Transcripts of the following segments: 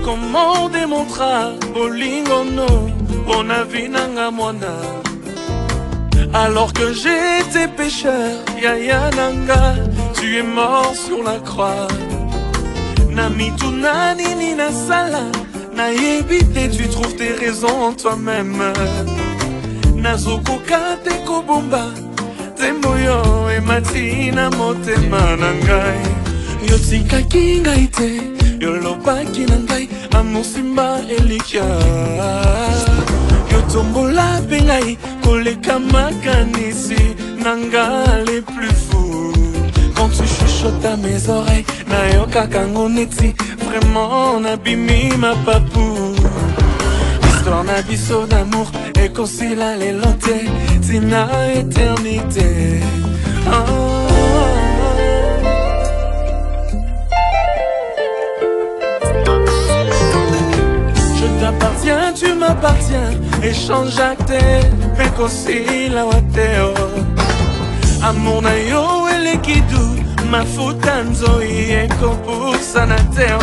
Comment démontrer bolingo no bona vinanga mwana? Alors que j'étais pécheur, yaya nanga, tu es mort sur la croix. Nami tunani ni na sala, na yebite, tu trouves tes raisons en toi-même. Nazoko kate kobomba, temoyo e matina motema nangai. Yo tikaki ngai te, yo lobaki nangai, amosimba elikia. Yo tombola pengai, koleka makanisi, nanga les plus fous. Quand tu chuchotes à mes oreilles, nayoka kangoneti, vraiment nabimi ma papou. Histoire na biso d'amour, et concila les lotés, tina éternité. Je t'appartiens, tu m'appartiens, échange acté, mais concila wateo. Amour na yo elekidu, mafuta nzoi eko pusa na teo.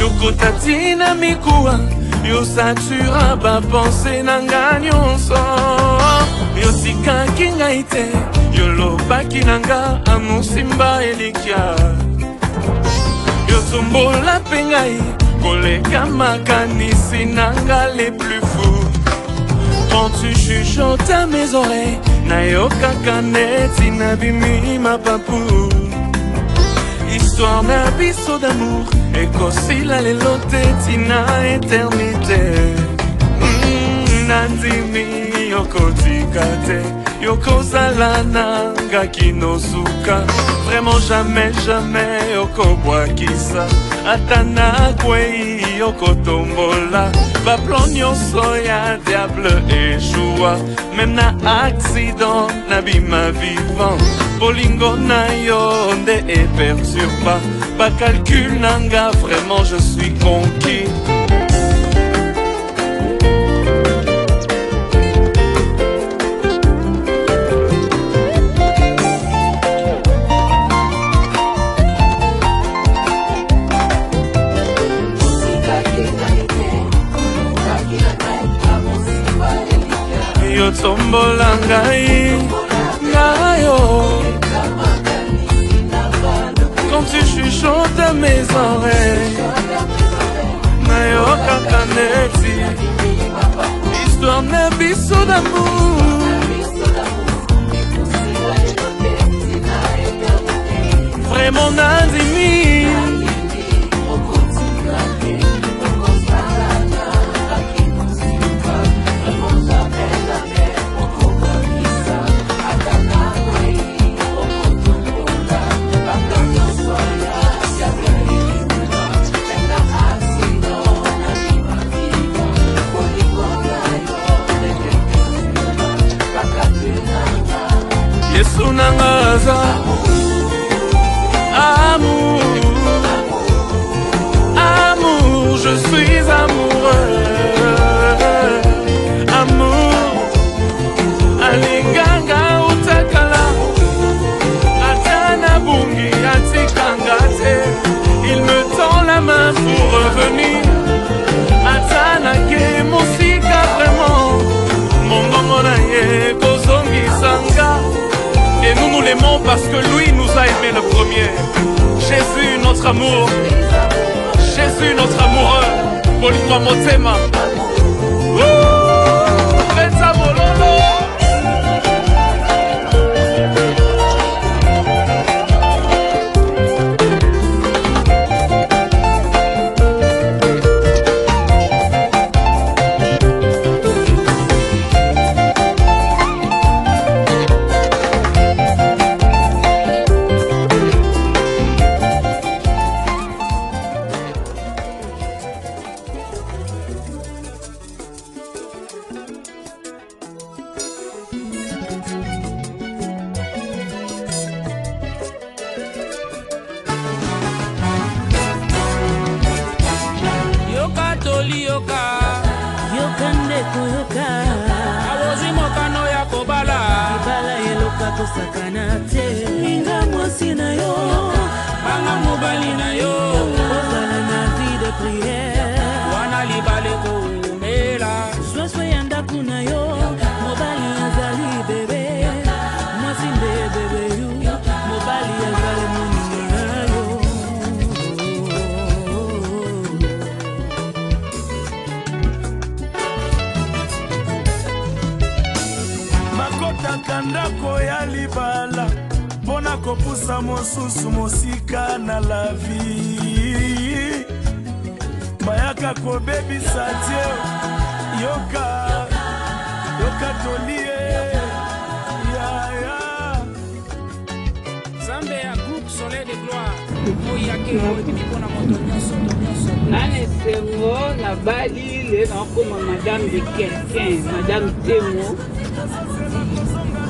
Yoko tatina mikuwa, yo satura ba pensée nanga nyonso. Yo tikaki ngai te, yo lobaki nanga, amosimba elikia. Yo tombola pe ngai, koleka makanisi nanga les plus fous. Quand tu chuchotes à mes oreilles, nayoka kaneti nabimi ma papou. Histoire na biso d'amour, et kosila lelote tina éternité. Nandimi yoko tikate, yoko zalana ngakinosuka. Vraiment jamais, jamais yoko bwakisa. Atana kwei yoko tombola. Va plonyoso ya diable échoua. Même na accident, nabima vivant. Bolingo na yo nde et perturba. Pas calcul nanga, vraiment je suis conquis. Yo tombola ngai, ngayo. Quand tu chuchotes à mes oreilles, nayoka kaneti. Histoire na biso d'amour, vraiment nandimi. Yesu nangaza amour, amour, je suis amoureux. Amour, alinganga utakala, atana bungi atikangate. Il me tend la main pour revenir. Atana ke musika vraiment, mon ngomona ye kozongi sanga. Et nous l'aimons parce que lui nous a aimés le premier. Jésus notre amour, Jésus notre amoureux. Bolingwa motema. Reza bololo. Sakana te, minga mwasi na yo, banga mobali na yo, ozala na vie de babotaka ndako ya libala mpona kopusa mosusu mosika na la vie bayaka kobebisa tie yoka tolie yaya Zambe ya groupe Soleil de Gloire oyake oyebimi mpona moto nyonso nane sengo na bali le nakoma madame de quelqu'un madame Temo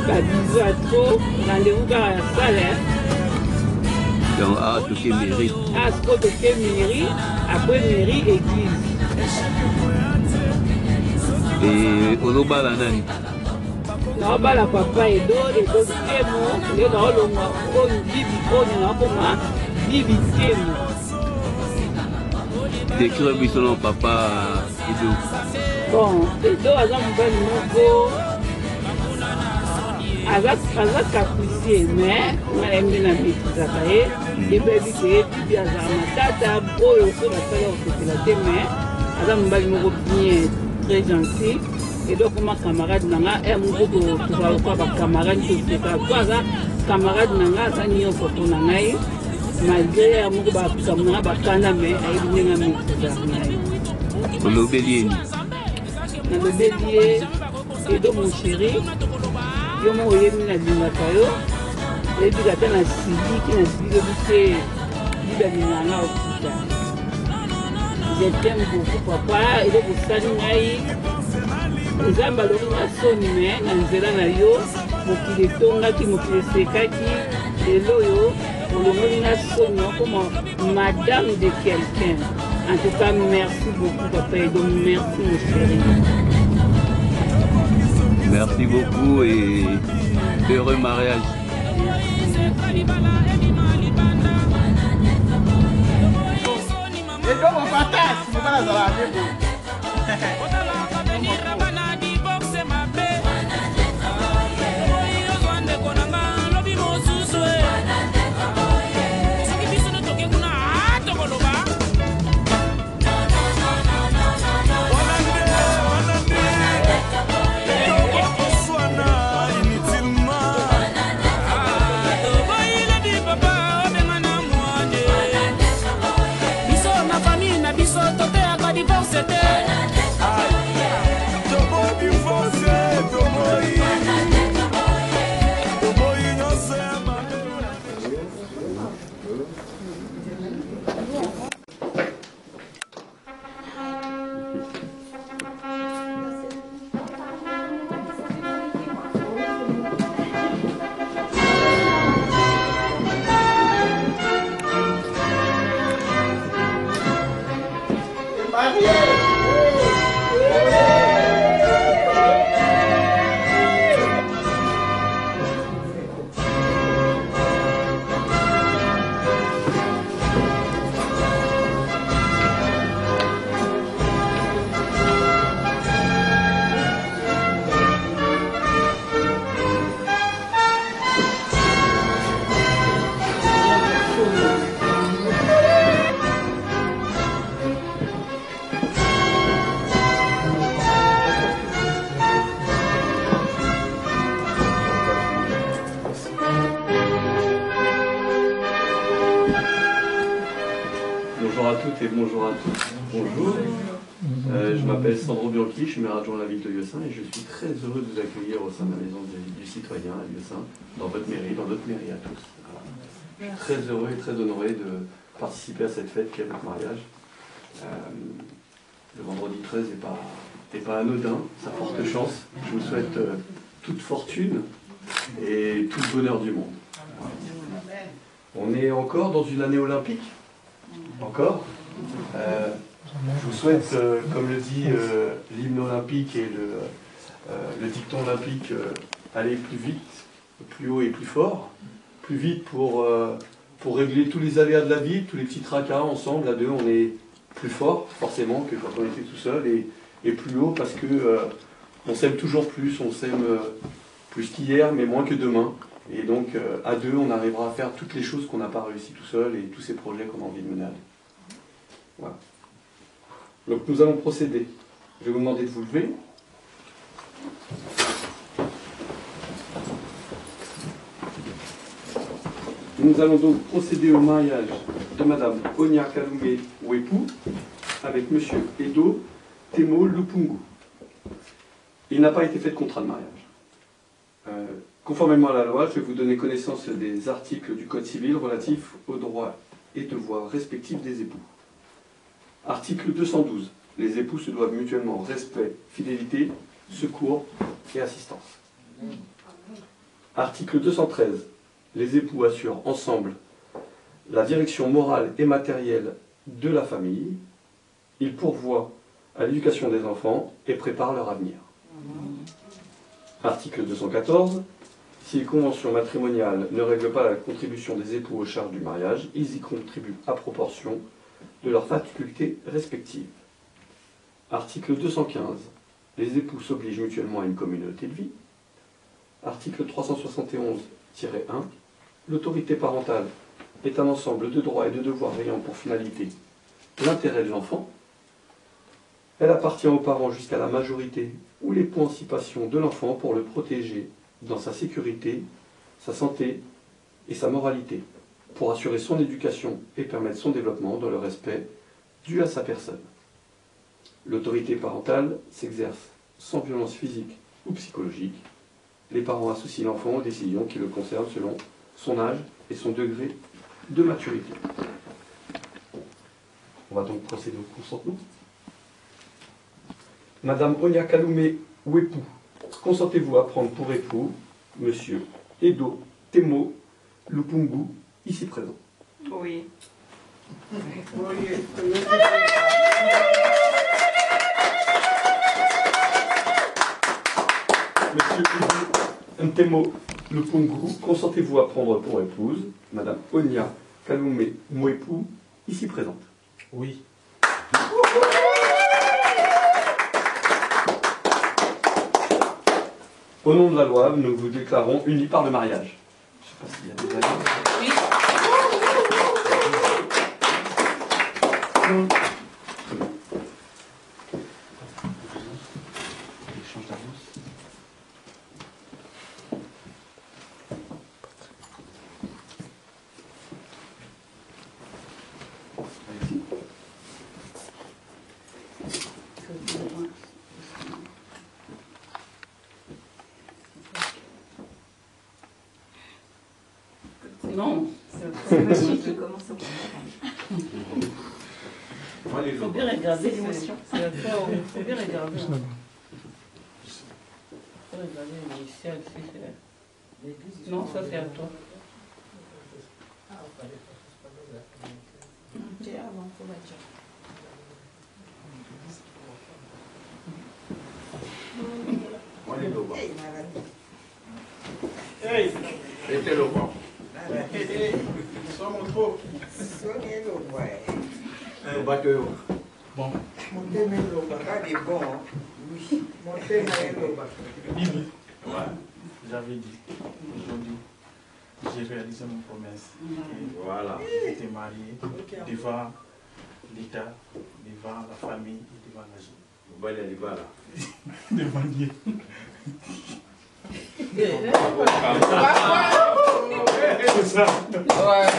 babizu à trop rendez-vous kaka ya sale donc toke mairie siko toke mairie après mairie église ozobala nani naobala papa edo Temo nde naolongwa oyo bibi oyo nakoma bibi Temo décrire biso na papa Edo. Bon, Edo aza mobali moko aza capricien mais nalembi na maîtrisaka ye ebebi ke ye bibi azala matata oyo so basala kokepela te mais aza mobali moko bien très gentil Edo akoma camarade na nga moko tozalaka bacamarade toseka po aza camarade na nga aza nyonso mpona ngai malgré moko bakamu na nga bakanda mais ayebi ndenge maîtrisaka ngai olobeli eni nalobeli ye Edo mon chéri yo moko oyebi nalingaka yo oyebi kata na siliki lobi te bibalingaka nga okuta je t'aime beaucoup papa eloko osali ngai nzambe alongi nga soni me na nzela na yo mokili etongaki mokili esekaki lelo oyo olongoli nga soni okoma madame de quelqu'un. En tout cas, merci beaucoup papa Edo, merci mon chéri. Merci beaucoup et heureux mariage. Et donc on partage, on va dans la Bonjour à toutes et bonjour à tous. Bonjour. Je m'appelle Sandro Bianchi, je suis maire adjoint de la ville de Lieusaint et je suis très heureux de vous accueillir au sein de la maison du citoyen à Lieusaint, dans votre mairie, à tous. Je suis très heureux et très honoré de participer à cette fête qui est votre mariage. Le vendredi 13 n'est pas anodin, ça porte chance. Je vous souhaite toute fortune et tout le bonheur du monde. On est encore dans une année olympique. Encore. Je vous souhaite, comme le dit l'hymne olympique et le dicton olympique, aller plus vite, plus haut et plus fort. Plus vite pour régler tous les aléas de la vie, tous les petits tracas ensemble. À deux, on est plus fort, forcément, que quand on était tout seul. Et plus haut parce que on s'aime toujours plus, on s'aime plus qu'hier, mais moins que demain. Et donc, à deux, on arrivera à faire toutes les choses qu'on n'a pas réussi tout seul et tous ces projets qu'on a envie de mener à deux. Voilà. Donc, nous allons procéder. Je vais vous demander de vous lever. Nous allons donc procéder au mariage de Madame Onia Kaloumé Wepou avec Monsieur Edo Temo Lupungu. Il n'a pas été fait de contrat de mariage. Conformément à la loi, je vais vous donner connaissance des articles du Code civil relatifs aux droits et devoirs respectifs des époux. Article 212. Les époux se doivent mutuellement respect, fidélité, secours et assistance. Article 213. Les époux assurent ensemble la direction morale et matérielle de la famille. Ils pourvoient à l'éducation des enfants et préparent leur avenir. Article 214. Si les conventions matrimoniales ne règlent pas la contribution des époux aux charges du mariage, ils y contribuent à proportion de leurs facultés respectives. Article 215. Les époux s'obligent mutuellement à une communauté de vie. Article 371-1. L'autorité parentale est un ensemble de droits et de devoirs ayant pour finalité l'intérêt de l'enfant. Elle appartient aux parents jusqu'à la majorité ou l'émancipation de l'enfant pour le protéger dans sa sécurité, sa santé et sa moralité, pour assurer son éducation et permettre son développement dans le respect dû à sa personne. L'autorité parentale s'exerce sans violence physique ou psychologique. Les parents associent l'enfant aux décisions qui le concernent selon son âge et son degré de maturité. On va donc procéder au consentement. Madame Onia Kaloumé Wepou, consentez-vous à prendre pour époux Monsieur Edo Temo Lupungu, ici présent? Oui. Monsieur Edo Temo Lupungu, consentez-vous à prendre pour épouse Madame Onia Kaloumé Wepou, ici présente? Oui. Au nom de la loi, nous vous déclarons unis par le mariage. Je ne sais pas s'il y a des mariages. Oui. Très bien. Échange d'avance. Allez-y. Non, Je commence au il faut bien regarder l'émotion. Il faut bien regarder. Il faut regarder l'initiale. Non, ça c'est à toi. Hey, C'était le bon. somos trop. Le bateau. Bon. Bibi. Ouais. J'avais dit, aujourd'hui, j'ai réalisé mon promesse. Voilà. J'étais marié devant l'État, devant la famille et devant la vie. Vous allez aller là. Devant Dieu. C'est ça. Voilà.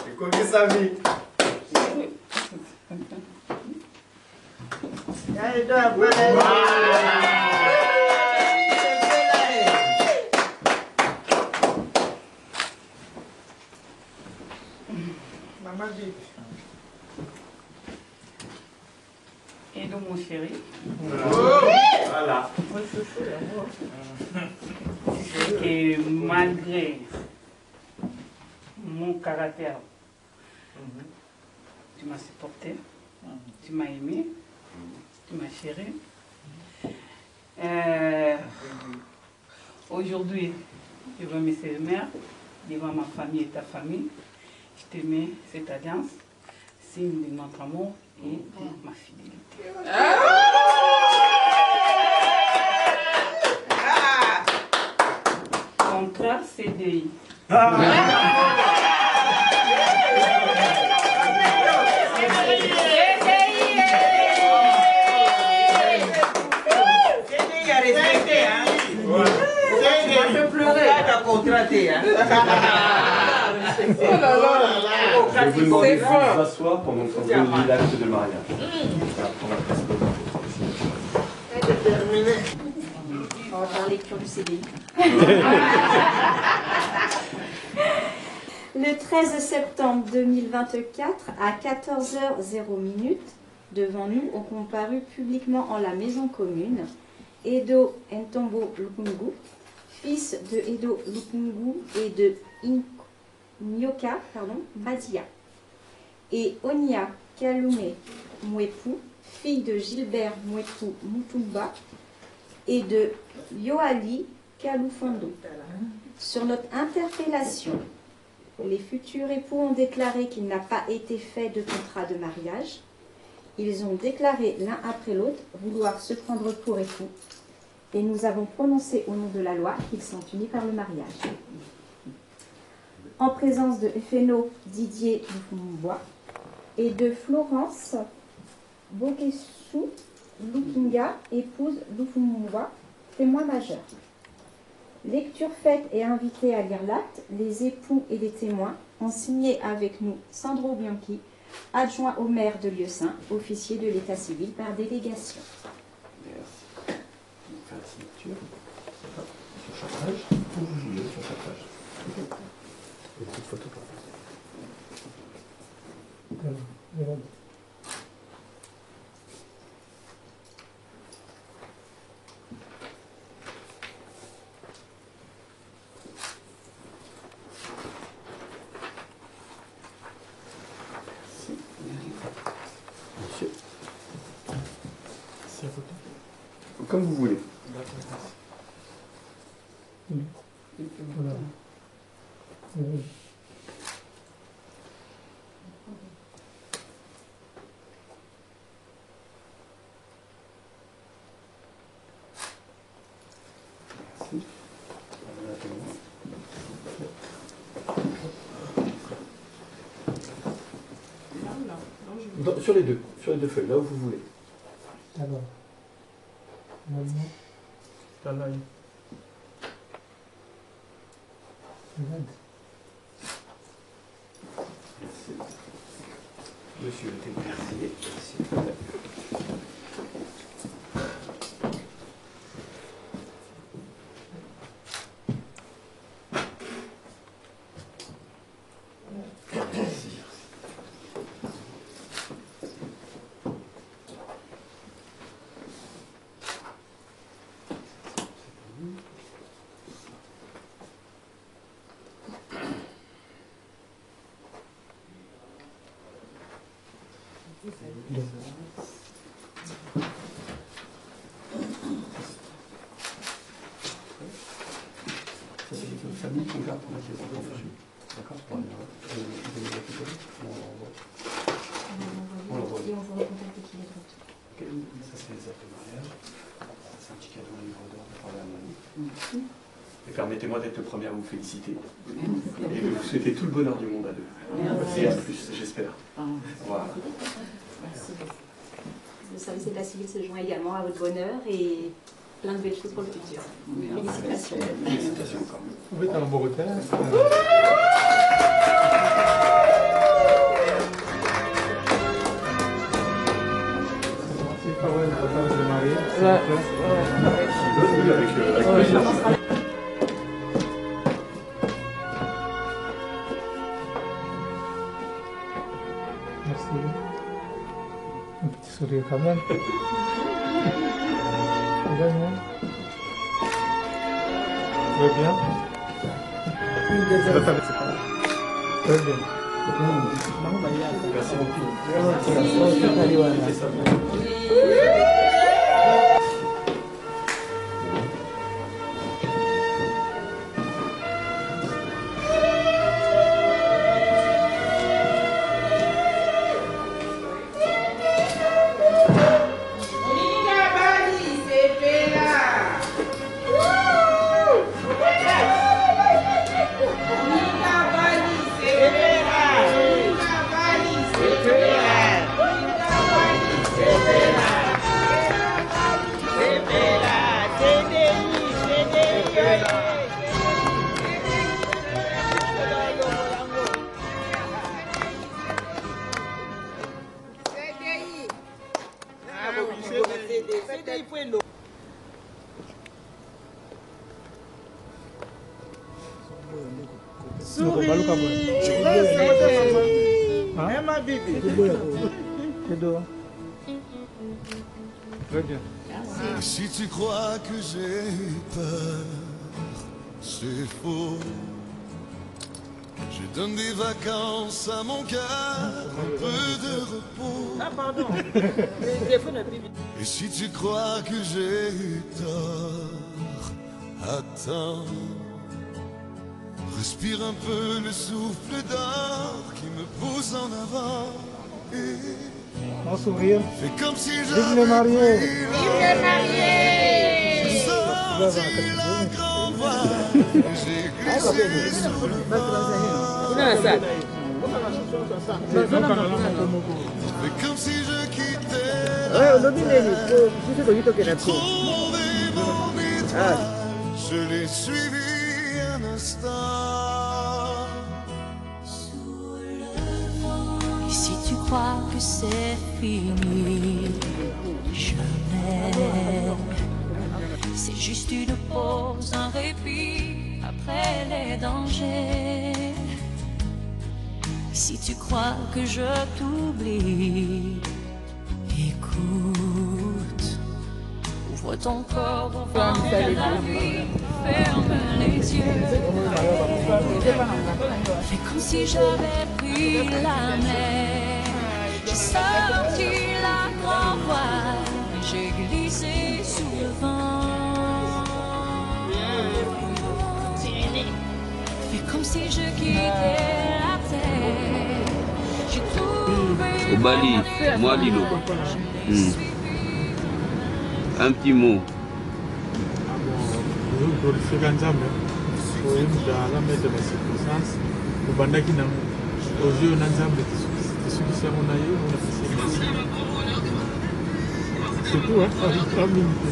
Il connaît sa vie. Maman dit. Et donc mon chéri. Voilà. Et malgré mon caractère, tu m'as supporté, tu m'as aimé, tu m'as chéri. Aujourd'hui, je veux me mère, devant ma famille et ta famille, je te mets cette alliance, signe de notre amour et de ma fidélité. Contrat CDI. la contraté. Hein. Je vous demande de vous asseoir pendant qu'on conduit l'acte de mariage. Terminé. On va faire lecture du CDI. Le 13 septembre 2024, à 14h00, devant nous ont comparu publiquement en la maison commune Edo Ntombo Lukungu, fils de Edo Lukungu et de Nyoka Madia, et Onia Kalume Mwepu, fille de Gilbert Mwepu Mutumba et de Yoali Kalufondo. Sur notre interpellation, les futurs époux ont déclaré qu'il n'a pas été fait de contrat de mariage. Ils ont déclaré l'un après l'autre vouloir se prendre pour époux, et nous avons prononcé au nom de la loi qu'ils sont unis par le mariage. En présence de Efeno Didier Lufumbois et de Florence Bokesu Lukinga, épouse Lufumbois, témoin majeur. Lecture faite et invité à lire l'acte, les époux et les témoins ont signé avec nous Sandro Bianchi, adjoint au maire de Lieu-Saint, officier de l'état civil par délégation. Merci. On fait la signature. Sur chaque page. Où vous voulez, sur chaque page. Une petite photo pour vous. Monsieur. C'est à côté. Comme vous voulez. Voilà. Oui. Merci. Sur les deux feuilles, là où vous voulez. Alors, maintenant, Merci. Monsieur le témoin. Merci. Famille qu'on garde pour la pièce de confusion. D'accord. On l'envoie. Et on vous recontacte qui est de retour. Ok, ça c'est les actes de mariage. C'est un petit cadeau au livre d'or de la mamie. Et permettez-moi d'être le premier à vous féliciter. Et de vous souhaiter tout le bonheur du monde à deux. Et à plus, j'espère. Voilà. Merci. Le service de la civile se joint également à votre bonheur et plein de belles choses pour le futur. Félicitations. Félicitations encore. Vous êtes un beau retard. C'est pas vrai, le papa de marier. Oui, avec plaisir. Merci. Un petit sourire quand même. Également. Tu vas bien? Très bien. Merci beaucoup. Très bien. Et si tu crois que j'ai peur, c'est faux. Je donne des vacances à mon cœur, un peu de repos. Ah, pardon. Et si tu crois que j'ai eu tort, attends. Respire un peu le souffle d'or qui me pousse en avant. Et En sourire. fais comme si Vive j'avais les mariés. pris la sorti la grande voile et j'ai glissé sous le fais comme si je quittais j'ai trouvé mon étoile. Je l'ai suivi un instant. Et si tu crois que c'est fini, jamais. C'est juste une pause, un répit après les dangers. Si tu crois que je t'oublie, écoute. Ouvre ton corps, ouvre la vie, ferme les yeux. Fais comme si j'avais pris la mer. J'ai sorti la grande voile, j'ai glissé sous le vent. Fais comme si je quittais la terre. J'ai trouvé Au Bali, moi Lilo. Un petit mot. Glorifier Nzambe pour la mettre dans circonstances au bandaki na aux yeux na Nzambe tisukisa mona yo na pesa. C'est tout hein, avec 3 minutes.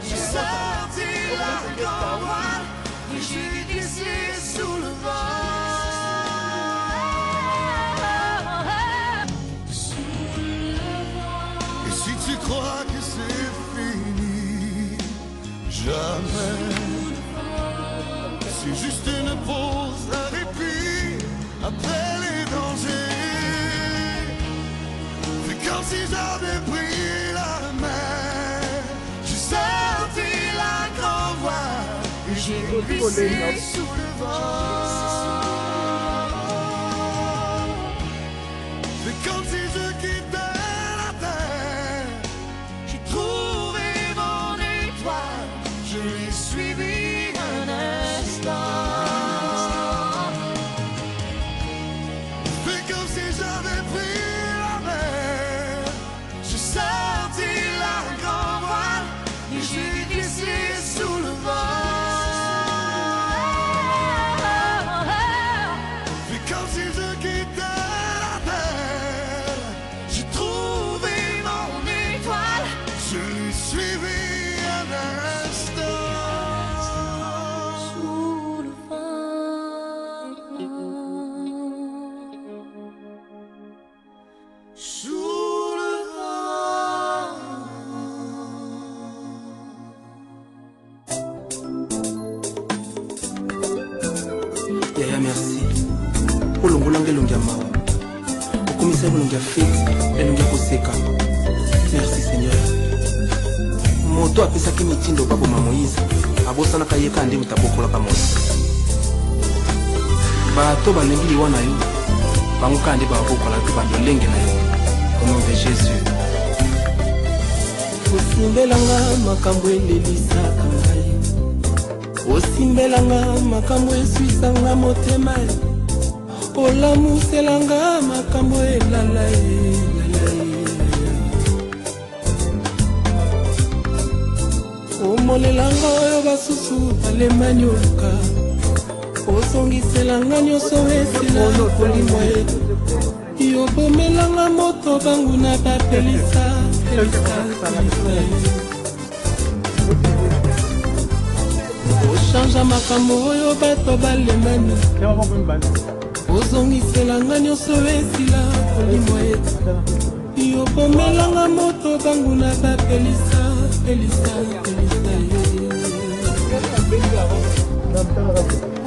J'ai sorti la grande voile et j'ai glissé sous le vent. Et si tu crois que c'est fini, jamais. C'est juste une pause, un répit après les dangers. C'est comme si j'avais pris la mer. J'ai sorti la grande voile et j'ai glissé sous le vent. C'est comme si je quittais la terre. J'ai trouvé mon étoile, je l'ai suivi un instant. Fais comme si j'avais pris la mer. J'ai sorti la grande voile et j'ai glissé sous le vent. Fais comme si je quittais la terre. J'ai trouvé mon étoile, je l'ai suivi un instant. Sous le vent. Sous le vent. Yaya, merci. Olongolanga elongia mawa. Okomisa elongia fete, elongia koseka. Merci Seigneur. Moto apesaki mitindo baboma Moïse. Abosanaka ye kandi mutabokolaka moto. Bato balengi liwa na yo. Bango kandi babokola mpe bandolenge na yo. Au nom de Jésus. Osimbelanga makambo elelisaka ngai. Osimbelanga makambo eswisanga motema. Olamuselanga makambo elala elala. basusu balemanyoluka osongiselanga nyonso esila kolimo yobomelanga moto banguna bapelisa oshanja makambo oyo bato balemani ozongiselanga nyonso esila kolimo yobomelanga moto banguna bapelisa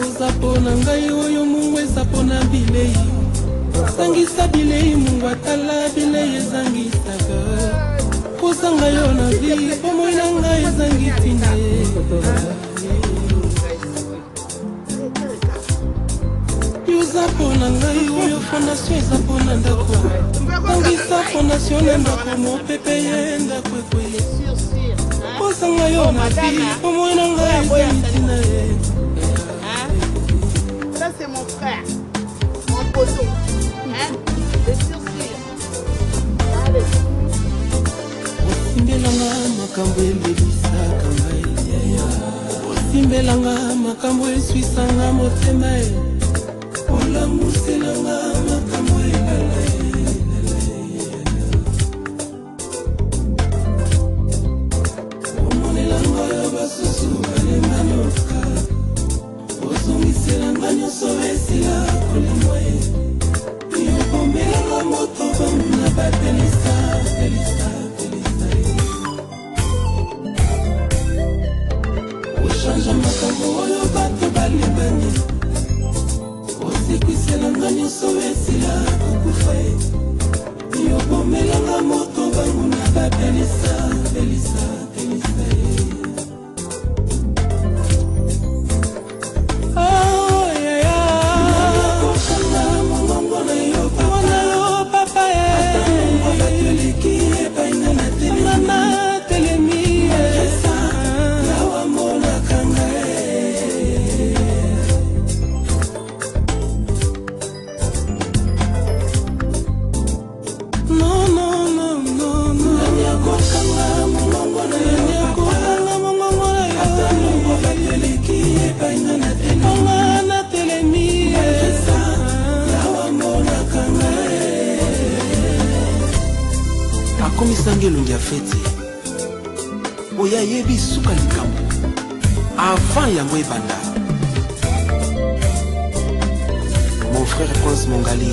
oza pona ngai oyo mungu eza pona bilei sangisa bilei mungu atala bilei ezangisaka kozanga yo na vi bomoi na ngai ezangi ntina yoza pona ngai oyo fondation eza pona ndako sangisa fondation na ndako mopepe ye ndako ekweye kozanga yo na vi bomoi na ngai ezangi ntina Ça c'est mon frère, mon poteau, hein, le surcir. Allez. Osimbelanga makambo elebisaka ngai, osimbelanga makambo eswisanga motema, olamuselanga makambo elala. Omonelanga yo basusu balemanoka. Ozongiselanga nyonso esila kolimo yobomelanga moto bamuna bapelisa oshanja makambo oyo bato balembani osekwiselanga nyonso esila kokufa yobomelanga moto bamuna bapelisa akomisangi elongi ya feti oyo ayebi suka likambo avant yango ebanda. Mon frère Prince Mongali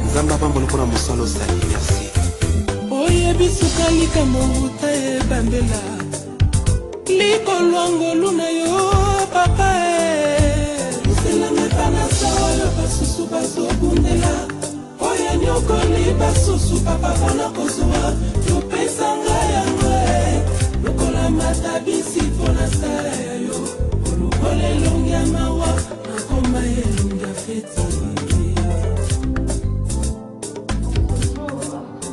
nzambe apamboli mpona mosala osali, merci. Oyebi suka likambo nguta ebandela likolwangolu na yo papa moselanga epanasa oyo basusu bazobundela oyo nyokoli basusu papa mpona kozwa topesanga yango lokola matabisi mpona sala ya yo olukola elongi ya mawa nakoma elongi ya feti.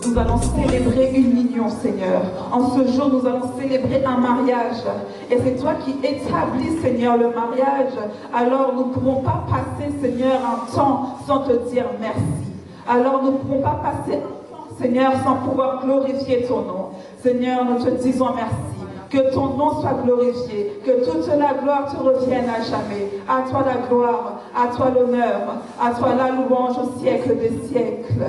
Nous allons célébrer une union, Seigneur. En ce jour, nous allons célébrer un mariage. Et c'est toi qui établis, Seigneur, le mariage. Alors nous ne pourrons pas passer, Seigneur, un temps sans te dire merci. Alors nous ne pourrons pas passer un temps, Seigneur, sans pouvoir glorifier ton nom. Seigneur, nous te disons merci. Que ton nom soit glorifié, que toute la gloire te revienne à jamais. À toi la gloire, à toi l'honneur, à toi la louange au siècle des siècles.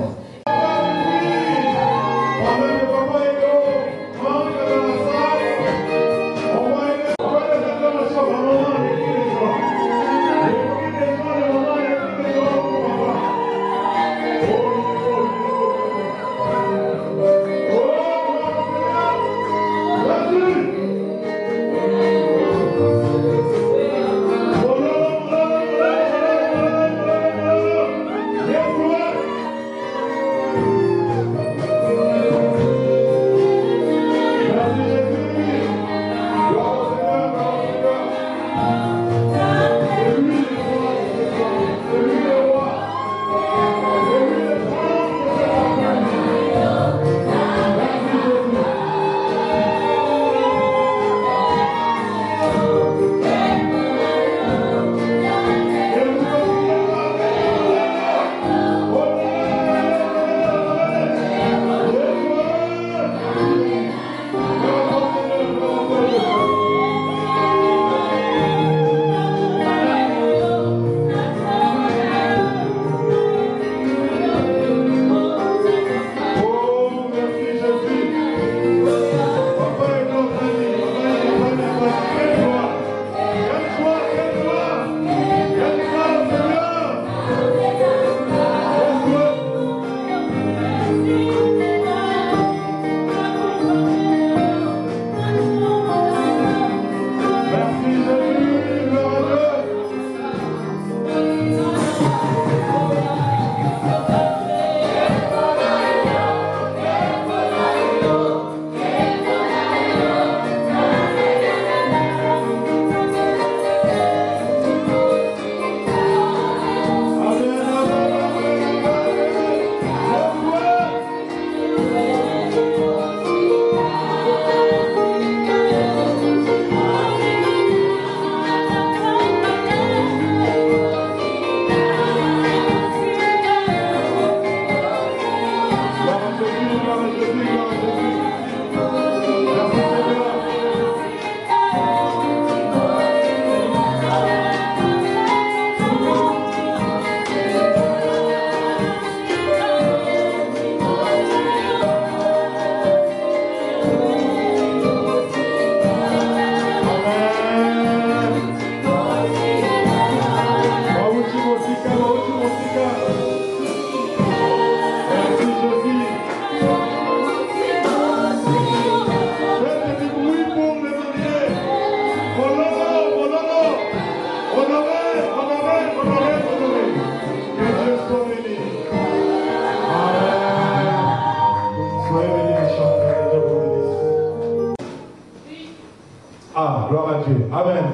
Ah, gloire à Dieu. Amen.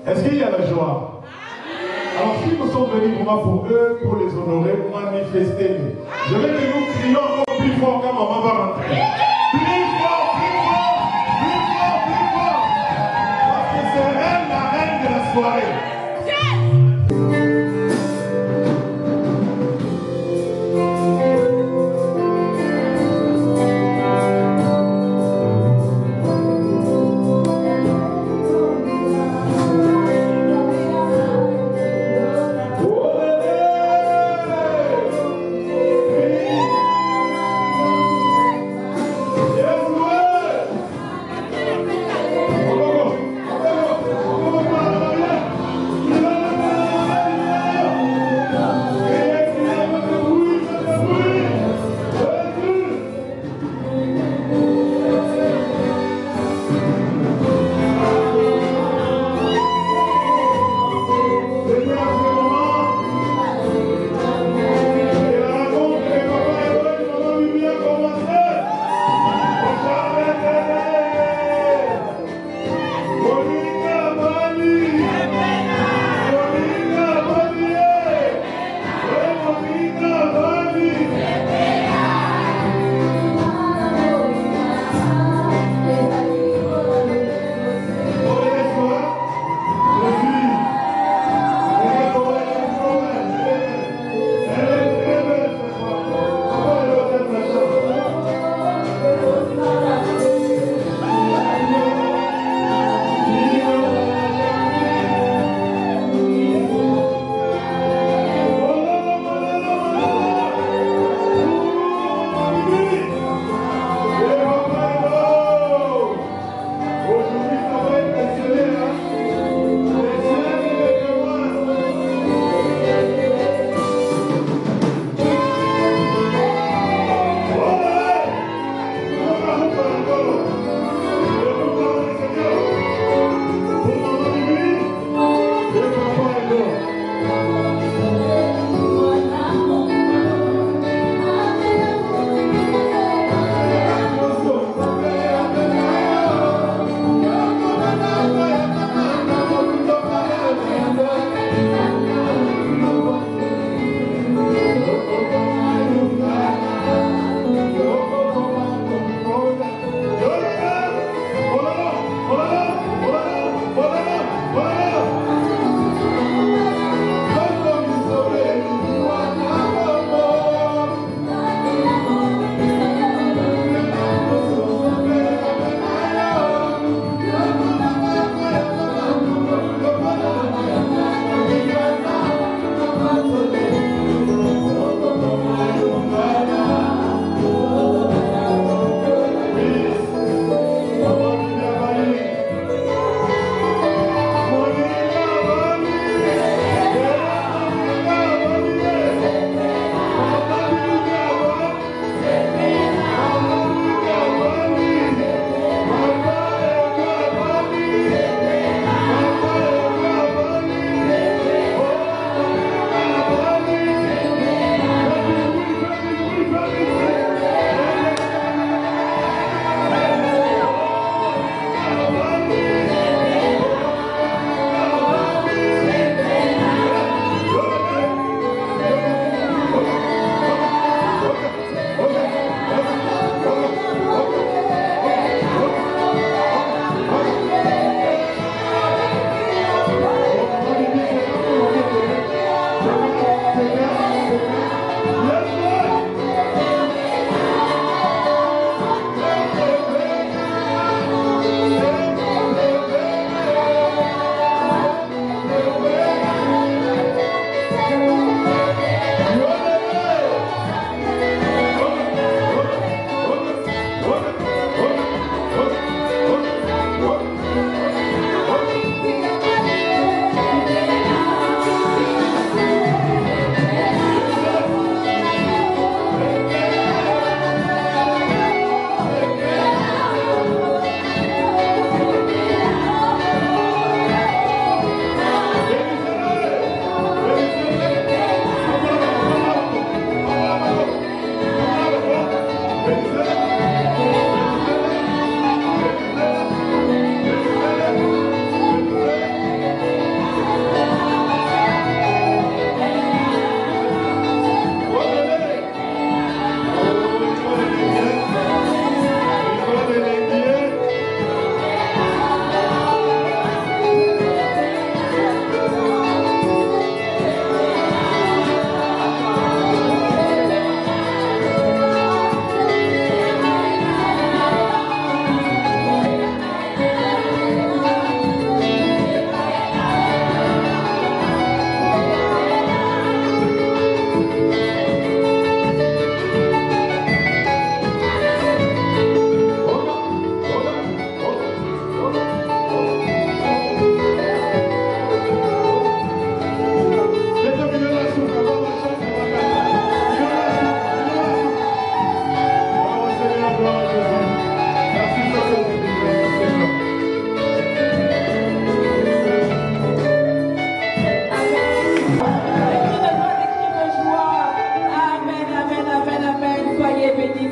Est-ce qu'il y a la joie? Alors, si nous sommes venus vraiment pour eux, pour les honorer, pour manifester, je veux que nous crions encore plus fort quand maman va rentrer. Plus fort, plus fort, plus fort, plus fort. Parce que c'est elle la reine de la soirée.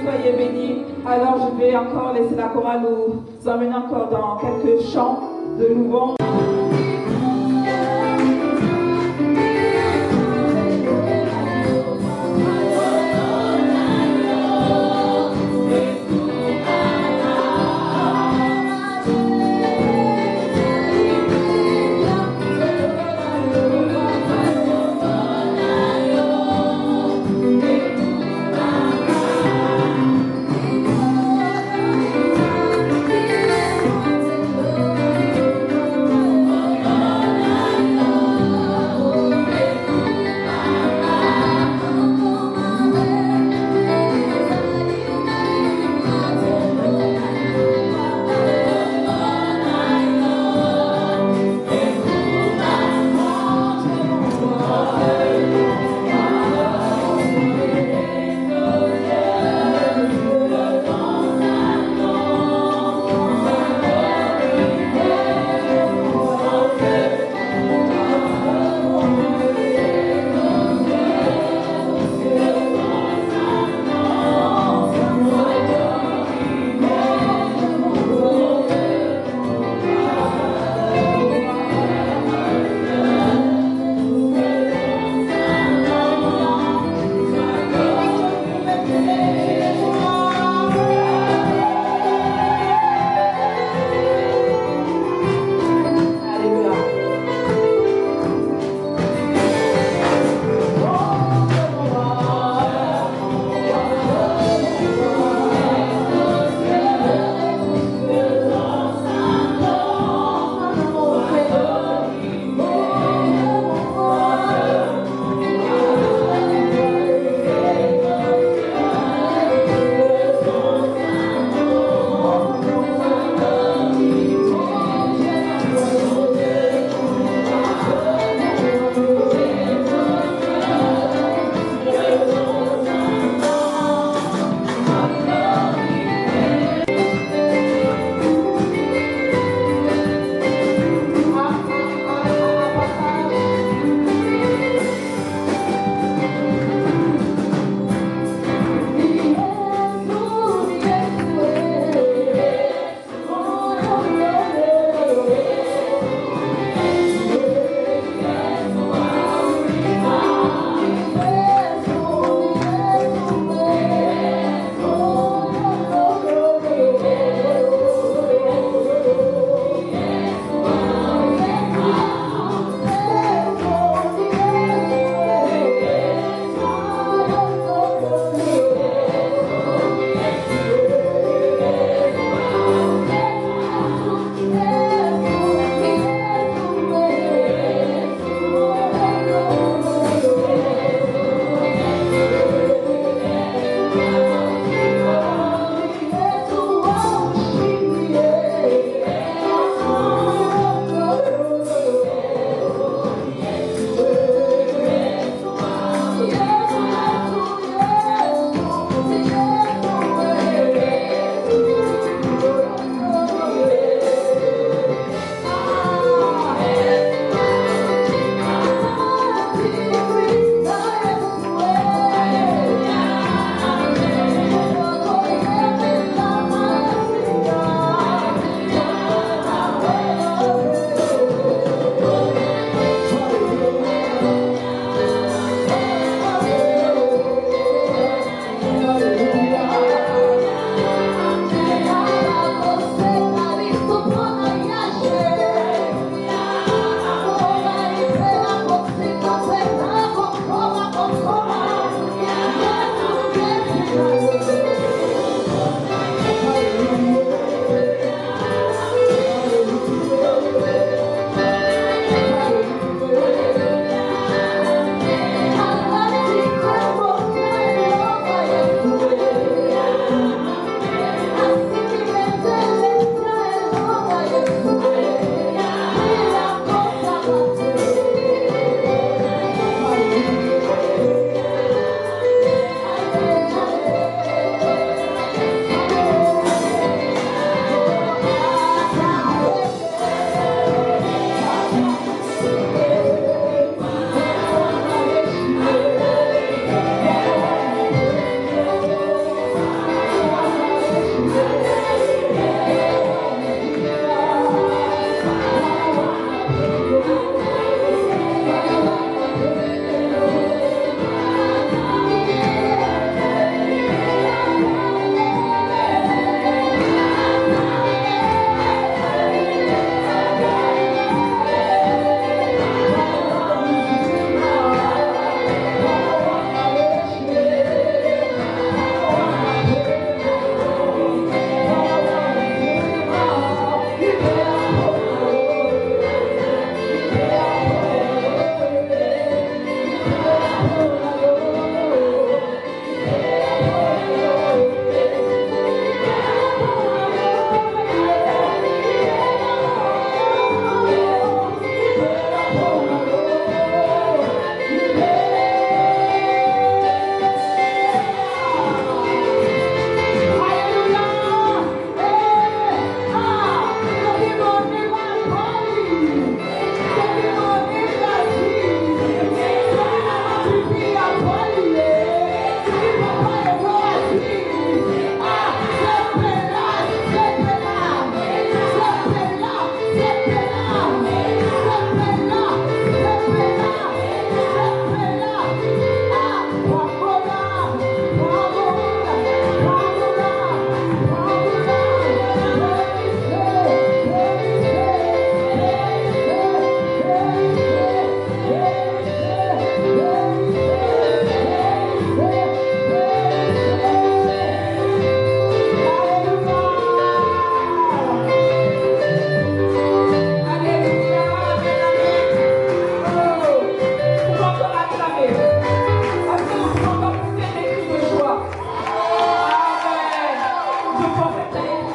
soyez bénis. Alors je vais encore laisser la chorale nous emmener encore dans quelques chants de louange.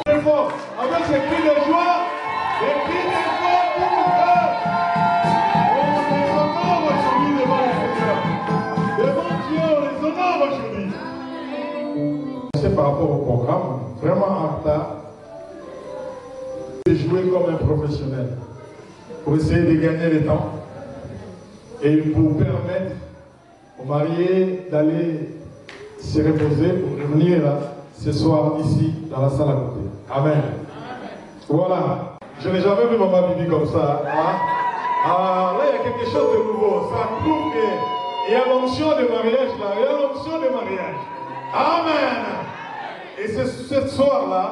Très fort, avec ces cris de joie, des cris de joie pour nous faire. On les honore aujourd'hui devant le Seigneur. Devant Dieu, on les honore aujourd'hui. C'est par rapport au programme, vraiment en retard. De jouer comme un professionnel pour essayer de gagner le temps et pour permettre aux mariés d'aller se reposer pour revenir là, ce soir ici dans la salle à côté. Amen. Voilà. Je n'ai jamais vu maman Bibi comme ça. Hein? Ah, là, il y a quelque chose de nouveau. Ça prouve qu'il y a l'onction de mariage là. Il y a l'onction de mariage. Amen. Et ce soir-là,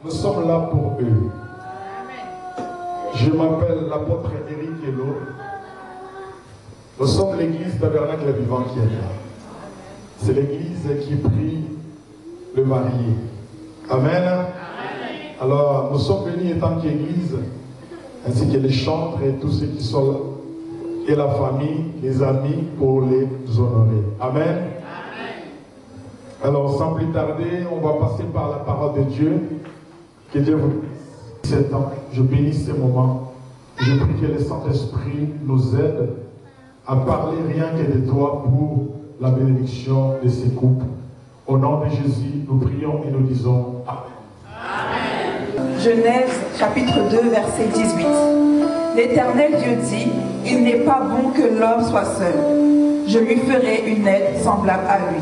nous sommes là pour eux. Je m'appelle l'apôtre Éric Hello. Nous sommes l'église Tabernacle Vivant qui est là. C'est l'église qui prie le marié. Amen. Alors, nous sommes venus en tant qu'église, ainsi que les chantres et tous ceux qui sont là, et la famille, les amis, pour les honorer. Amen. Alors, sans plus tarder, on va passer par la parole de Dieu. Que Dieu vous bénisse. Ce temps, je bénis ces moments. Je prie que le Saint-Esprit nous aide à parler rien que de toi pour la bénédiction de ces couples. Au nom de Jésus, nous prions et nous disons Amen. Genèse chapitre 2 verset 18. L'Éternel Dieu dit, il n'est pas bon que l'homme soit seul. Je lui ferai une aide semblable à lui.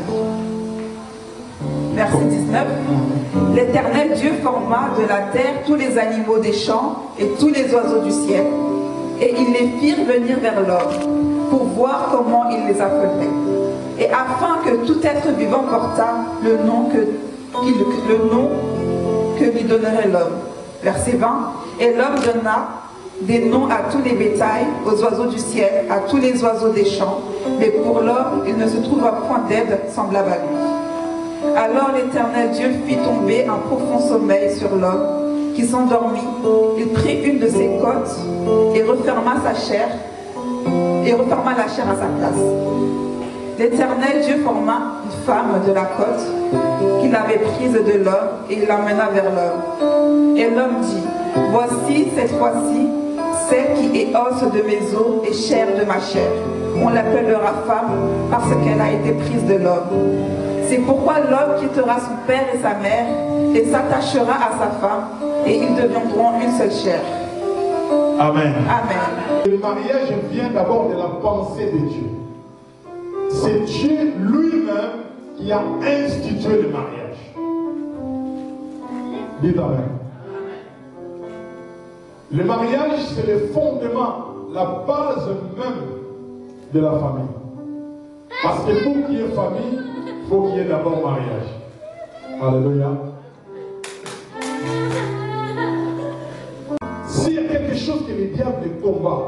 Verset 19. L'Éternel Dieu forma de la terre tous les animaux des champs et tous les oiseaux du ciel. Et ils les firent venir vers l'homme pour voir comment il les appellerait. Et afin que tout être vivant portât le nom que lui donnerait l'homme. Verset 20. Et l'homme donna des noms à tous les bétails, aux oiseaux du ciel, à tous les oiseaux des champs. Mais pour l'homme, il ne se trouva point d'aide semblable à lui. Alors l'Éternel Dieu fit tomber un profond sommeil sur l'homme qui s'endormit. Il prit une de ses côtes et referma la chair à sa place. L'Éternel Dieu forma une femme de la côte qu'il avait prise de l'homme et il l'emmena vers l'homme. Et l'homme dit, voici cette fois-ci celle qui est os de mes os et chair de ma chair. On l'appellera femme parce qu'elle a été prise de l'homme. C'est pourquoi l'homme quittera son père et sa mère et s'attachera à sa femme et ils deviendront une seule chair. Amen. Amen. Le mariage vient d'abord de la pensée de Dieu. C'est Dieu lui-même qui a institué le mariage. Dites Amen. Le mariage, c'est le fondement, la base même de la famille. Parce que pour qu'il y ait famille, il faut qu'il y ait d'abord mariage. Alléluia. S'il y a quelque chose que le diable combat,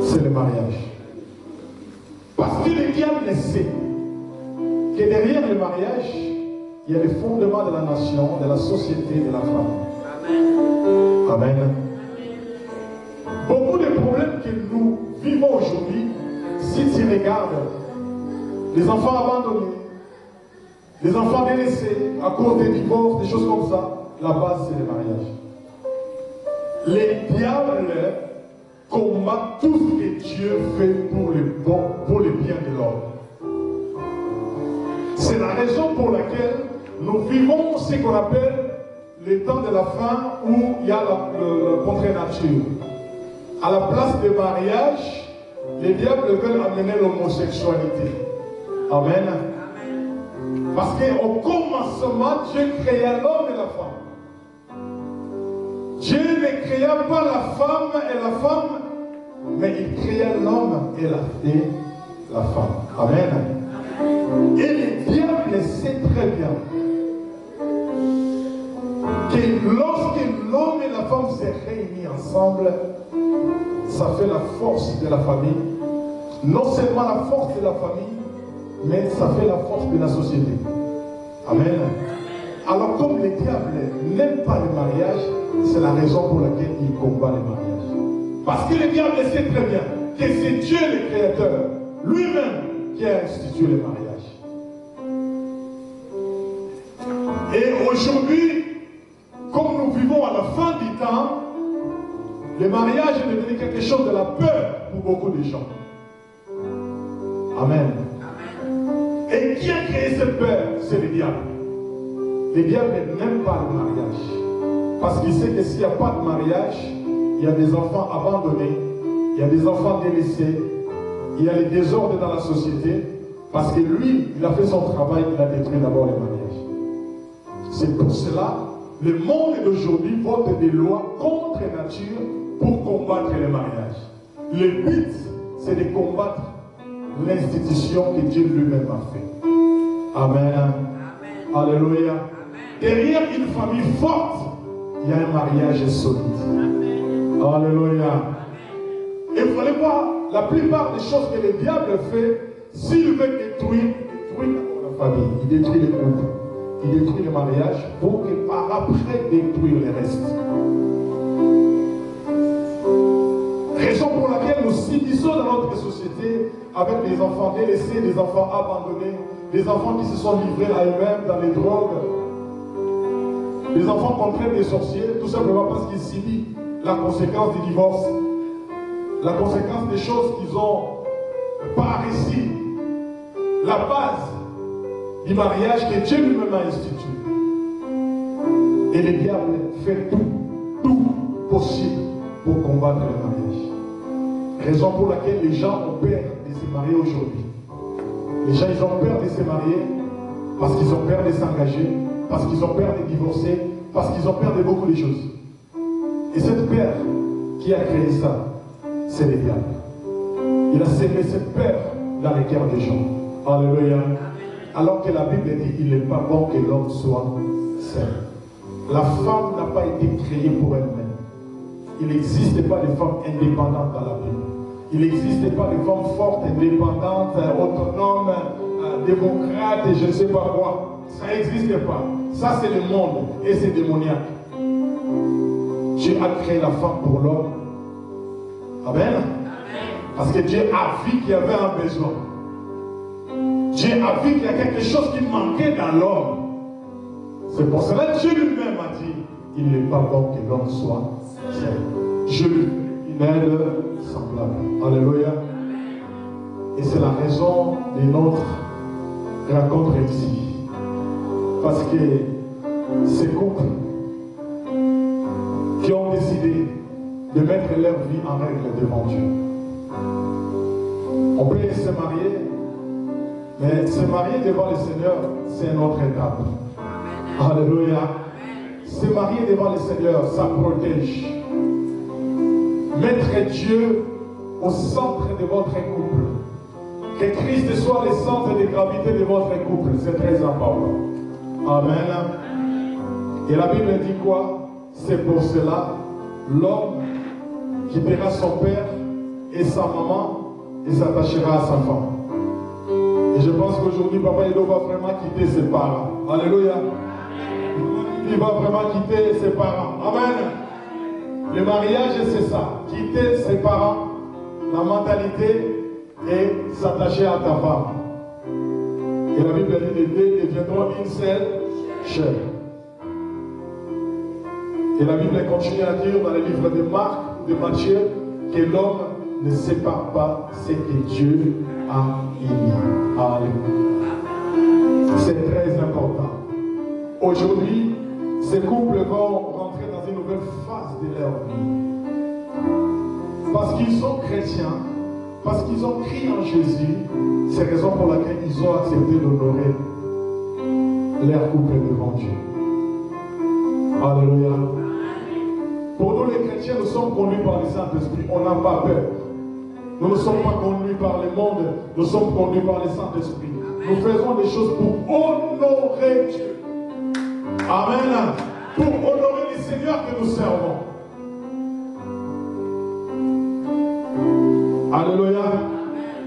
c'est le mariage. Parce que le diable sait que derrière le mariage, il y a les fondements de la nation, de la société, de la famille. Amen. Amen. Beaucoup de problèmes que nous vivons aujourd'hui, si tu regardes, les enfants abandonnés, les enfants délaissés à cause des divorces, des choses comme ça, la base c'est le mariage. Les diables combattent tout ce que Dieu fait pour le bon, pour le bien de l'homme. C'est la raison pour laquelle nous vivons ce qu'on appelle le temps de la fin où il y a la contre-nature. À la place du mariage, les diables veulent amener l'homosexualité. Amen. Parce qu'au commencement, Dieu créa l'homme et la femme. Dieu ne créa pas la femme et la femme, mais il créa l'homme et la femme. Amen. Et le diable sait très bien que lorsque l'homme et la femme se réunissent ensemble, ça fait la force de la famille. Non seulement la force de la famille, mais ça fait la force de la société. Amen. Alors comme le diable n'aime pas le mariage, c'est la raison pour laquelle il combat le mariage. Parce que le diable sait très bien que c'est Dieu le Créateur, lui-même, qui a institué le mariage. Et aujourd'hui, comme nous vivons à la fin du temps, le mariage est devenu quelque chose de la peur pour beaucoup de gens. Amen. Et qui a créé cette peur? C'est le diable. Le diable n'aime pas le mariage. Parce qu'il sait que s'il n'y a pas de mariage, il y a des enfants abandonnés, il y a des enfants délaissés, il y a les désordres dans la société. Parce que lui, il a fait son travail, il a détruit d'abord le mariage. C'est pour cela, le monde d'aujourd'hui vote des lois contre nature pour combattre le mariage. Le but, c'est de combattre l'institution que Dieu lui-même a fait. Amen. Amen. Alléluia. Amen. Derrière une famille forte, il y a un mariage solide. Amen. Alléluia. Et vous allez voir, la plupart des choses que le diable fait, s'il veut détruire, il détruit la famille, il détruit les couples, il détruit le mariage pour que par après détruire le reste. Raison pour laquelle nous subissons dans notre société avec des enfants délaissés, des enfants abandonnés, des enfants qui se sont livrés à eux-mêmes dans les drogues, des enfants qu'on traite des sorciers, tout simplement parce qu'ils subissent la conséquence du divorce, la conséquence des choses qu'ils ont pas réussi, la base du mariage que Dieu lui-même a institué. Et le diable fait tout possible pour combattre le mariage. Raison pour laquelle les gens ont peur de se marier aujourd'hui. Les gens, ils ont peur de se marier parce qu'ils ont peur de s'engager, parce qu'ils ont peur de divorcer, parce qu'ils ont peur de beaucoup de choses. Et cette peur qui a créé ça, c'est le diable. Il a semé cette peur dans les cœurs des gens. Alléluia. Alors que la Bible dit qu'il n'est pas bon que l'homme soit seul. La femme n'a pas été créée pour elle-même. Il n'existe pas de femmes indépendantes dans la Bible. Il n'existe pas de femmes fortes, indépendantes, autonomes, démocrates et je ne sais pas quoi. Ça n'existe pas. Ça c'est le monde et c'est démoniaque. Dieu a créé la femme pour l'homme. Amen. Parce que Dieu a vu qu'il y avait un besoin. Dieu a vu qu'il y a quelque chose qui manquait dans l'homme. C'est pour cela que Dieu lui-même a dit, il n'est pas bon que l'homme soit seul. Je lui fais une aide semblable. Alléluia. Et c'est la raison de notre rencontre ici. Parce que ces couples qui ont décidé de mettre leur vie en règle devant Dieu. On peut se marier, mais se marier devant le Seigneur, c'est une autre étape. Alléluia. Se marier devant le Seigneur, ça protège. Mettre Dieu au centre de votre couple. Que Christ soit le centre de gravité de votre couple, c'est très important. Amen. Et la Bible dit quoi? C'est pour cela, l'homme quittera son père et sa maman et s'attachera à sa femme. Et je pense qu'aujourd'hui, Papa Edo va vraiment quitter ses parents. Alléluia. Il va vraiment quitter ses parents. Amen. Le mariage, c'est ça. Quitter ses parents, la mentalité et s'attacher à ta femme. Et la Bible dit les deux deviendront une seule chair. Et la Bible continue à dire dans les livres de Marc, de Matthieu, que l'homme ne sépare pas ce que Dieu a uni. Alléluia. C'est très important. Aujourd'hui, ces couples vont rentrer dans une nouvelle phase de leur vie. Parce qu'ils sont chrétiens, parce qu'ils ont crié en Jésus, c'est la raison pour laquelle ils ont accepté d'honorer leur couple devant Dieu. Alléluia. Pour nous les chrétiens, nous sommes conduits par le Saint-Esprit. On n'a pas peur. Nous ne sommes pas conduits par le monde, nous sommes conduits par le Saint-Esprit. Nous faisons des choses pour honorer Dieu. Amen. Pour honorer le Seigneur que nous servons. Alléluia.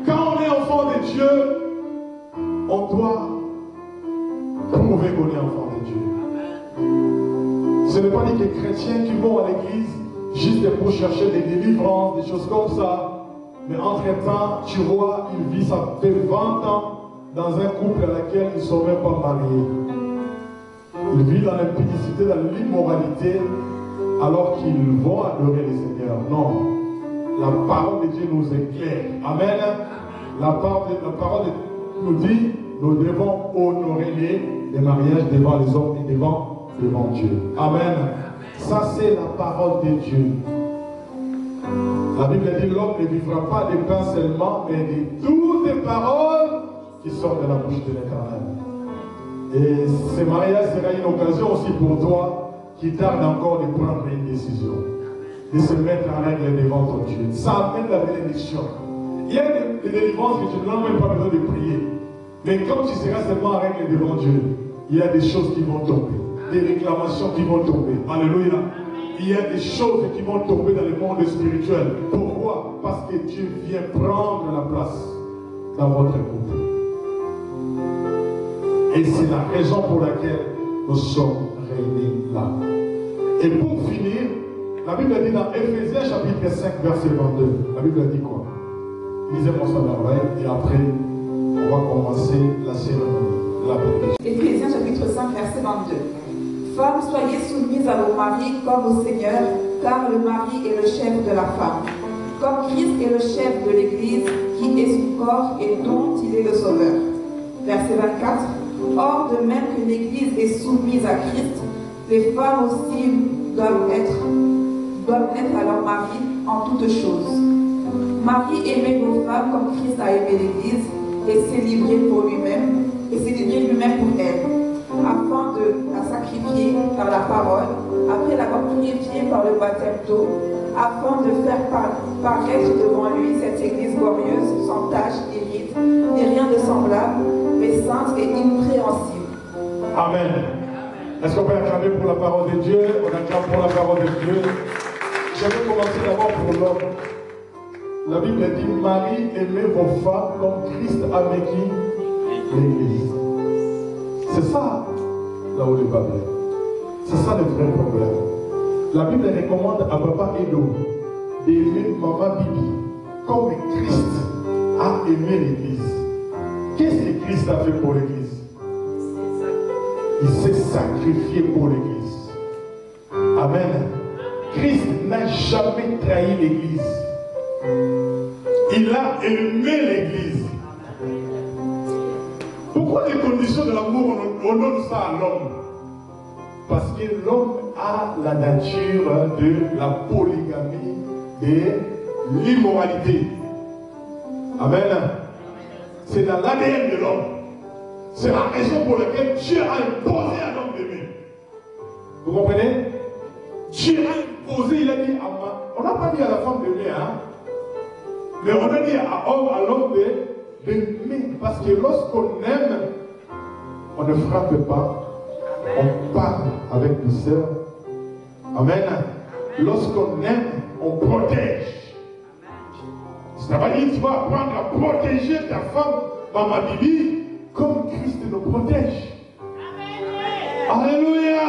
Quand on est enfant de Dieu, on doit prouver qu'on est enfant de Dieu. Ce n'est pas des chrétiens qui vont à l'église juste pour chercher des délivrances, des choses comme ça. Mais entre-temps, tu vois, ils vivent, ça fait 20 ans dans un couple à laquelle ils ne sont même pas mariés. Ils vivent dans l'impudicité, dans l'immoralité, alors qu'ils vont adorer le Seigneur. Non. La parole de Dieu nous éclaire. Amen. La parole de Dieu nous dit, nous devons honorer les mariages devant les hommes et devant Dieu. Amen. Ça, c'est la parole de Dieu. La Bible dit, l'homme ne vivra pas de pain seulement, mais de toutes les paroles qui sortent de la bouche de l'Éternel. Et ce mariage sera une occasion aussi pour toi qui tarde encore de prendre une décision, de se mettre en règle devant ton Dieu. Ça amène la bénédiction. Il y a des délivrances que tu n'as même pas besoin de prier. Mais quand tu seras seulement en règle devant Dieu, il y a des choses qui vont tomber, des réclamations qui vont tomber. Alléluia. Il y a des choses qui vont tomber dans le monde spirituel. Pourquoi? Parce que Dieu vient prendre la place dans votre couple. Et c'est la raison pour laquelle nous sommes réunis là. Et pour finir, la Bible dit dans Éphésiens chapitre 5, verset 22. La Bible dit quoi? Lisez-moi ça dans l'oreille et après, on va commencer la cérémonie, la bénédiction. Éphésiens chapitre 5, verset 22. Femmes, soyez soumises à vos maris comme au Seigneur, car le mari est le chef de la femme. Comme Christ est le chef de l'Église, qui est son corps et dont il est le sauveur. Verset 24. Or, de même que l'Église est soumise à Christ, les femmes aussi doivent être à leur mari en toutes choses. Marie, aimez vos femmes comme Christ a aimé l'Église et s'est livré pour lui-même, et s'est livré lui-même pour elle, afin de la sacrifier par la parole, après l'avoir purifiée par le baptême d'eau, afin de faire paraître devant lui cette Église glorieuse, sans tache ni ride, ni rien de semblable, mais sainte et irrépréhensible. Amen. Est-ce qu'on peut acclamer pour la parole de Dieu? On acclame pour la parole de Dieu. Je vais commencer d'abord pour l'homme. La Bible dit, Marie, aimez vos femmes comme Christ a vécu l'Église. C'est ça, là où le bas blesse. C'est ça le vrai problème. La Bible recommande à papa Edo d'aimer maman Bibi comme Christ a aimé l'Église. Qu'est-ce que Christ a fait pour l'Église? Il s'est sacrifié pour l'Église. Amen. Christ n'a jamais trahi l'Église. Il a aimé l'Église. Pourquoi les conditions de l'amour, on donne ça à l'homme? Parce que l'homme a la nature de la polygamie et l'immoralité. Amen. C'est dans l'ADN de l'homme. C'est la raison pour laquelle Dieu a imposé à l'homme d'aimer. Vous comprenez? Dieu a imposé, il a dit à moi. On n'a pas dit à la femme d'aimer, hein? Mais on a dit à l'homme d'aimer. Parce que lorsqu'on aime, on ne frappe pas. On parle avec douceur. Amen. Lorsqu'on aime, on protège. Ça va dire que tu vas apprendre à protéger ta femme, maman Bibi, comme Christ nous protège. Alléluia.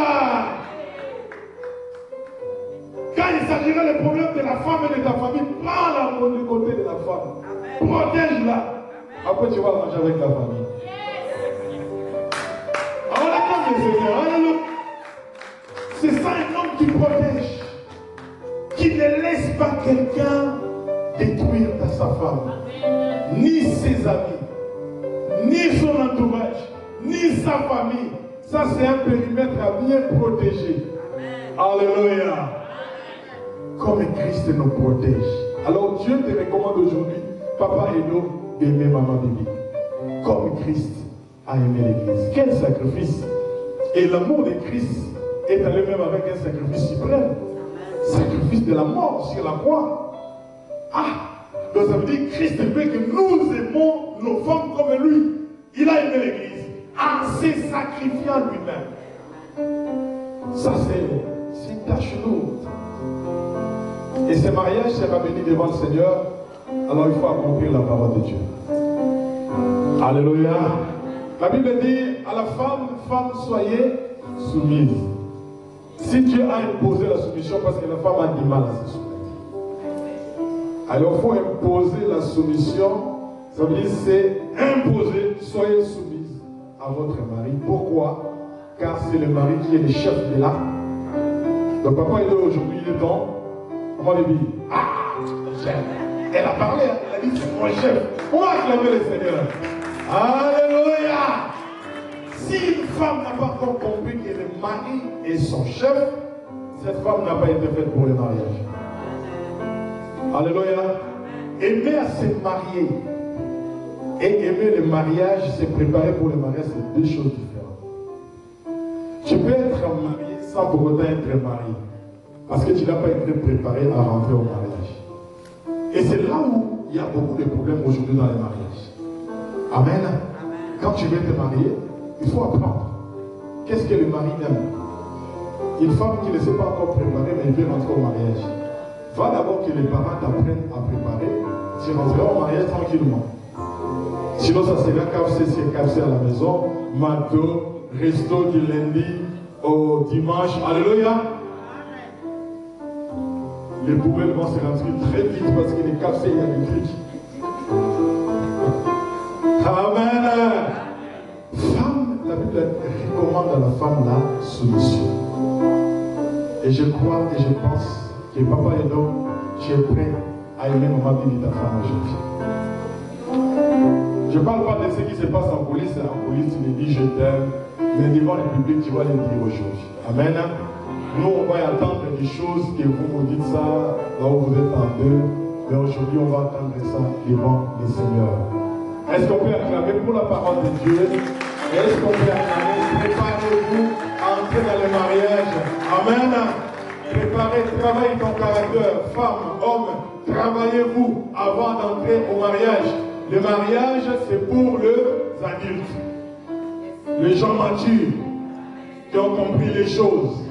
Quand il s'agira des problèmes de la femme et de ta famille, prends-la du côté de la femme. Protège-la. Après, tu vas manger avec ta famille. C'est ça un homme qui protège, qui ne laisse pas quelqu'un détruire sa femme, ni ses amis, ni son entourage, ni sa famille. Ça, c'est un périmètre à bien protéger. Alléluia. Comme Christ nous protège. Alors Dieu te recommande aujourd'hui, papa Edo, d'aimer maman Bibi. Comme Christ a aimé l'Église. Quel sacrifice! Et l'amour de Christ est allé même avec un sacrifice suprême. Sacrifice de la mort sur la croix. Ah! Donc ça veut dire que Christ veut que nous aimons nos femmes comme lui. Il a aimé l'Église. En se sacrifiant lui-même. Ça c'est une tâche lourde. Et ce mariage sera béni devant le Seigneur. Alors il faut accomplir la parole de Dieu. Alléluia. La Bible dit à la femme, soyez soumise. Si Dieu a imposé la soumission, parce que la femme a du mal à se soumettre. Alors il faut imposer la soumission. Ça veut dire c'est imposer, soyez soumise à votre mari. Pourquoi? car c'est le mari qui est le chef de là. Donc papa est là aujourd'hui, il est temps. Maman Bibi, chef. Elle a parlé, elle a dit c'est mon chef. On va acclamer le Seigneur. Alléluia. Si une femme n'a pas encore compris que le mari est son chef, cette femme n'a pas été faite pour le mariage. Alléluia. Aimer à se marier et aimer le mariage, se préparer pour le mariage, c'est deux choses différentes. Tu peux être marié sans pour autant être marié. Parce que tu n'as pas été préparé à rentrer au mariage. Et c'est là où il y a beaucoup de problèmes aujourd'hui dans les mariages. Amen. Quand tu veux te marier, il faut apprendre. Qu'est-ce que le mari aime? Une femme qui ne s'est pas encore préparée, mais elle veut rentrer au mariage. Va d'abord que les parents t'apprennent à préparer. Tu rentreras au mariage tranquillement. Sinon, ça sera KFC à la maison, McDo, resto du lundi au dimanche. Alléluia. Les poubelles vont se remplir très vite parce que les KFC, il y a des trucs. Amen. Femme, la Bible recommande à la femme la soumission. Et je crois et je pense que papa et l'homme, tu es prêt à aimer maman Bibi, ta femme aujourd'hui. Je ne parle pas de ce qui se passe en police. En police, tu les dis je t'aime. Mais devant le public, tu vas les dire aujourd'hui. Amen. Nous, on va y attendre des choses que vous me dites ça, là où vous êtes en deux. Mais aujourd'hui, on va attendre ça devant le Seigneur. Est-ce qu'on peut acclamer pour la parole de Dieu? Est-ce qu'on peut acclamer? Préparez-vous à entrer dans le mariage. Amen. Préparez, travaillez ton caractère. Femme, homme, travaillez-vous avant d'entrer au mariage. Le mariage, c'est pour les adultes. Les gens matures qui ont compris les choses.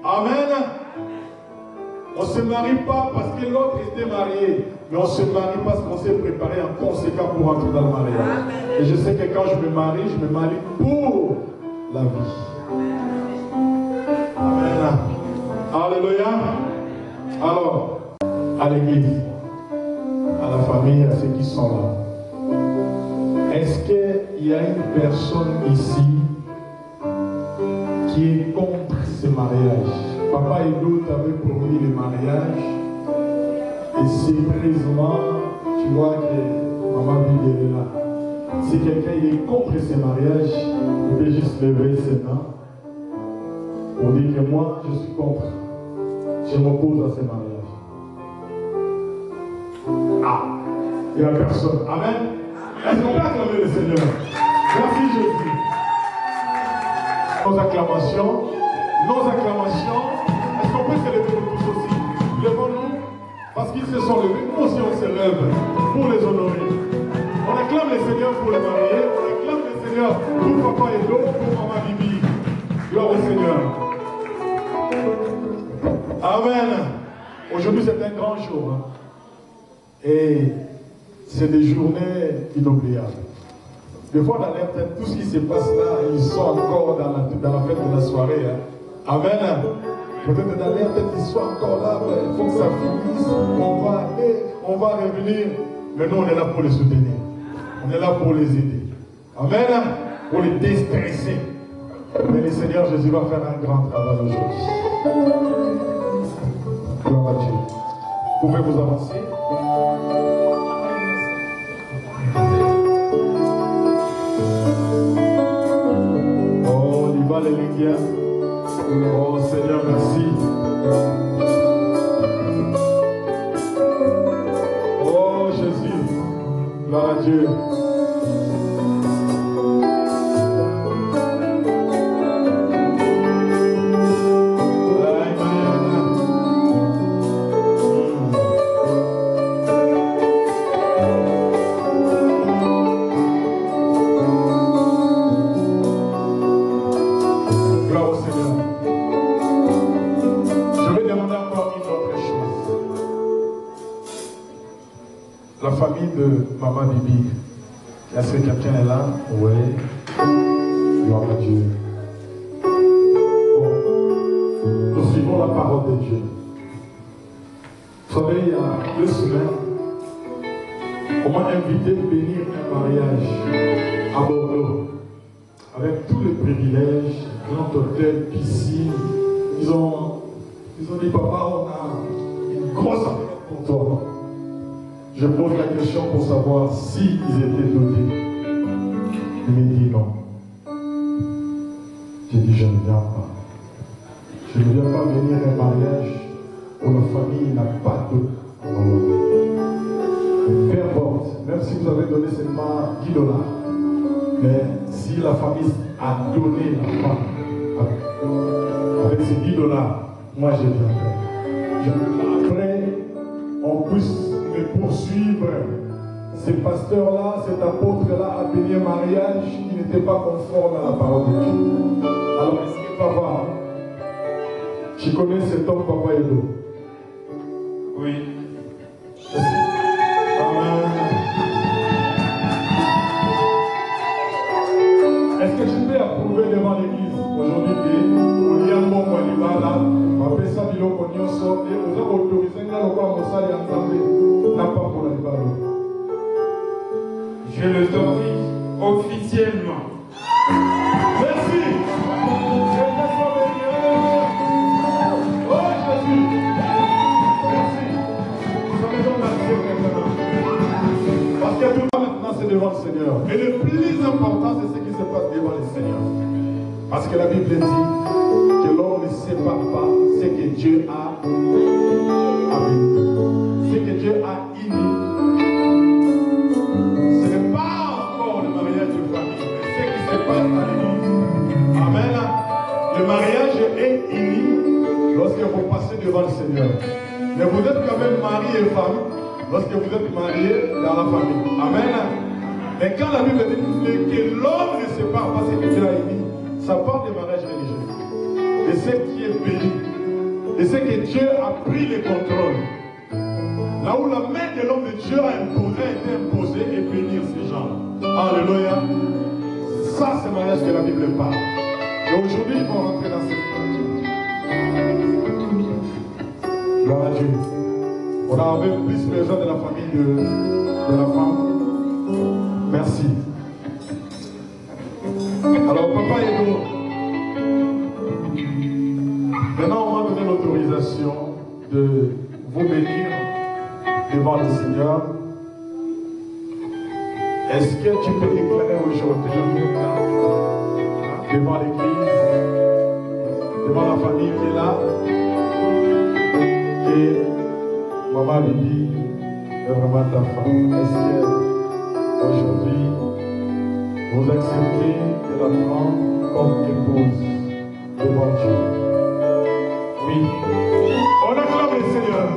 Amen. On ne se marie pas parce que l'autre était marié, mais on se marie parce qu'on s'est préparé en conséquent pour entrer dans le mariage. Et je sais que quand je me marie pour la vie. Amen. Alléluia. Alors, à l'église, à la famille, à ceux qui sont là, est-ce qu'il y a une personne ici qui est contre ce mariage? Papa et d'autres avaient promis le mariage. Et si précisément, tu vois que maman Bibi est là. Si quelqu'un est contre ce mariage, il peut juste lever ses mains pour dire que moi, je suis contre. Je m'oppose à ce mariage. Ah, il n'y a personne. Amen. Est-ce qu'on peut acclamer le Seigneur? Merci Jésus. Nos acclamations. Est-ce qu'on peut se lever nous tous aussi? Levons-nous, parce qu'ils se sont levés. Nous aussi on se lève pour les honorer. On acclame le Seigneur pour les mariés. On acclame le Seigneur pour papa et l'autre, pour maman Bibi. Gloire au Seigneur. Amen. Aujourd'hui c'est un grand jour. Hein? Et c'est des journées inoubliables. Des fois dans leur tête, tout ce qui se passe là, ils sont encore dans la fête de la soirée. Hein? Amen. Peut-être dans leur tête, ils sont encore là, il faut que ça finisse. On va aller, on va revenir. Mais nous, on est là pour les soutenir. On est là pour les aider. Amen. Pour les déstresser. Mais le Seigneur Jésus va faire un grand travail aujourd'hui. Gloire à Dieu. Vous pouvez vous avancer. Oh, il va les léguer. Oh Seigneur, merci. Oh Jésus, gloire à Dieu. La famille de maman Bibi, est-ce que quelqu'un est là? Oui. Gloire à Dieu. Bon. Nous suivons la parole de Dieu. Vous savez, il y a 2 semaines, on m'a invité à bénir un mariage à Bordeaux. avec tous les privilèges, grand hôtel, piscine. Ils ont dit, papa, on a une grosse enveloppe pour toi. Je pose la question pour savoir s'ils étaient dotés. Il m'a dit non. J'ai dit, je ne viens pas. Je ne viens pas venir à un mariage où la famille n'a pas de volonté. Peu importe, même si vous avez donné seulement $10, mais si la famille a donné la femme avec ces $10, moi je viendrai. Après, on puisse me poursuivre. Ces pasteurs-là, cet apôtre-là a béni un mariage qui n'était pas conforme à la parole de Dieu. Alors, est-ce que papa, tu connais cet homme, Papa Edo? Oui. Est-ce que tu peux approuver devant l'église aujourd'hui que Oliambo Walibala, Mapesa Biloko Nyonso, et vous avez autorisé à Mosali Ensemble, n'a pas pour la Libalo? Je l'autorise officiellement. Merci. Oh Jésus. Merci. Nous sommes maintenant. Parce que tout le monde maintenant c'est devant le Seigneur. Et le plus important c'est ce qui se passe devant le Seigneur. Parce que la Bible dit que l'homme ne sépare pas ce que Dieu a uni. Ce que Dieu a uni. Ce n'est pas encore le mariage de famille, mais ce qui se passe à l'église. Amen. Le mariage est uni lorsque vous passez devant le Seigneur. Mais vous êtes quand même mari et femme lorsque vous êtes mariés dans la famille. Amen. Mais quand la Bible dit que l'homme ne sépare pas ce que Dieu a uni, ça parle de mariage religieux. Et ce qui est béni. Et ce que Dieu a pris le contrôle. Là où la main de l'homme de Dieu a été imposée et bénir ces gens-là. Alléluia. Ça, c'est le mariage que la Bible parle. Et aujourd'hui, ils vont rentrer dans cette pratique. Gloire à Dieu. On a même plus besoin de la famille de la femme. Merci. Alors, Papa Edo, maintenant on va donner l'autorisation de vous bénir devant le Seigneur. Est-ce que tu peux déclarer aujourd'hui devant l'église, devant la famille qui est là, que Maman Bibi est vraiment ta femme? Est-ce que aujourd'hui vous acceptez de la prendre comme épouse devant Dieu? Oui. On acclame le Seigneur.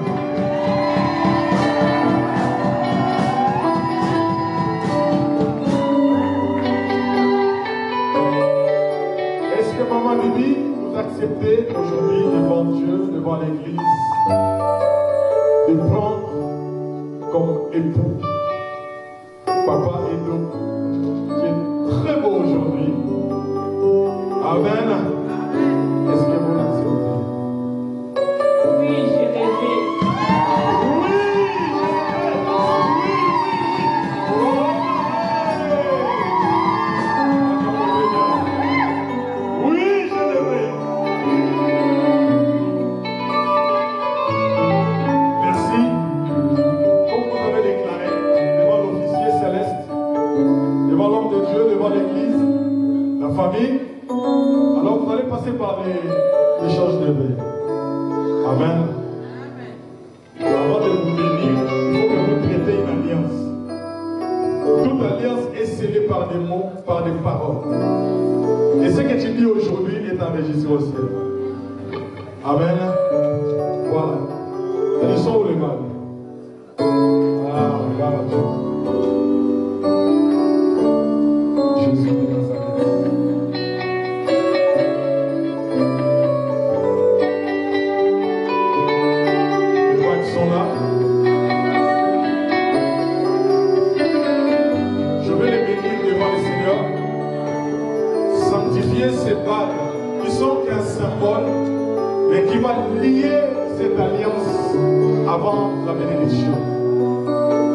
Est-ce que Maman Bibi, vous acceptez aujourd'hui devant Dieu, devant l'église, de prendre comme époux Papa Edo, qui est très beau aujourd'hui? Amen. Est-ce que vous l'acceptez? Oui, je rêvé. Oui, oui, je l'aimerais. Merci. Comme vous avez déclaré devant l'officier céleste, devant l'homme de Dieu, devant l'église, la famille, alors vous allez passer par l'échange de verres. Amen. Avant de vous bénir, il faut que vous prêtez une alliance. Toute alliance est scellée par des mots, par des paroles. Et ce que tu dis aujourd'hui est enregistré au ciel. Amen. Voilà. Ils sont où les mâles? Ah, regarde Dieu. Jésus de Nazareth. Les voix qui sont là. Je vais les bénir devant le Seigneur. Sanctifier ces bagues qui sont qu'un symbole, mais qui va lier cette alliance avant la bénédiction.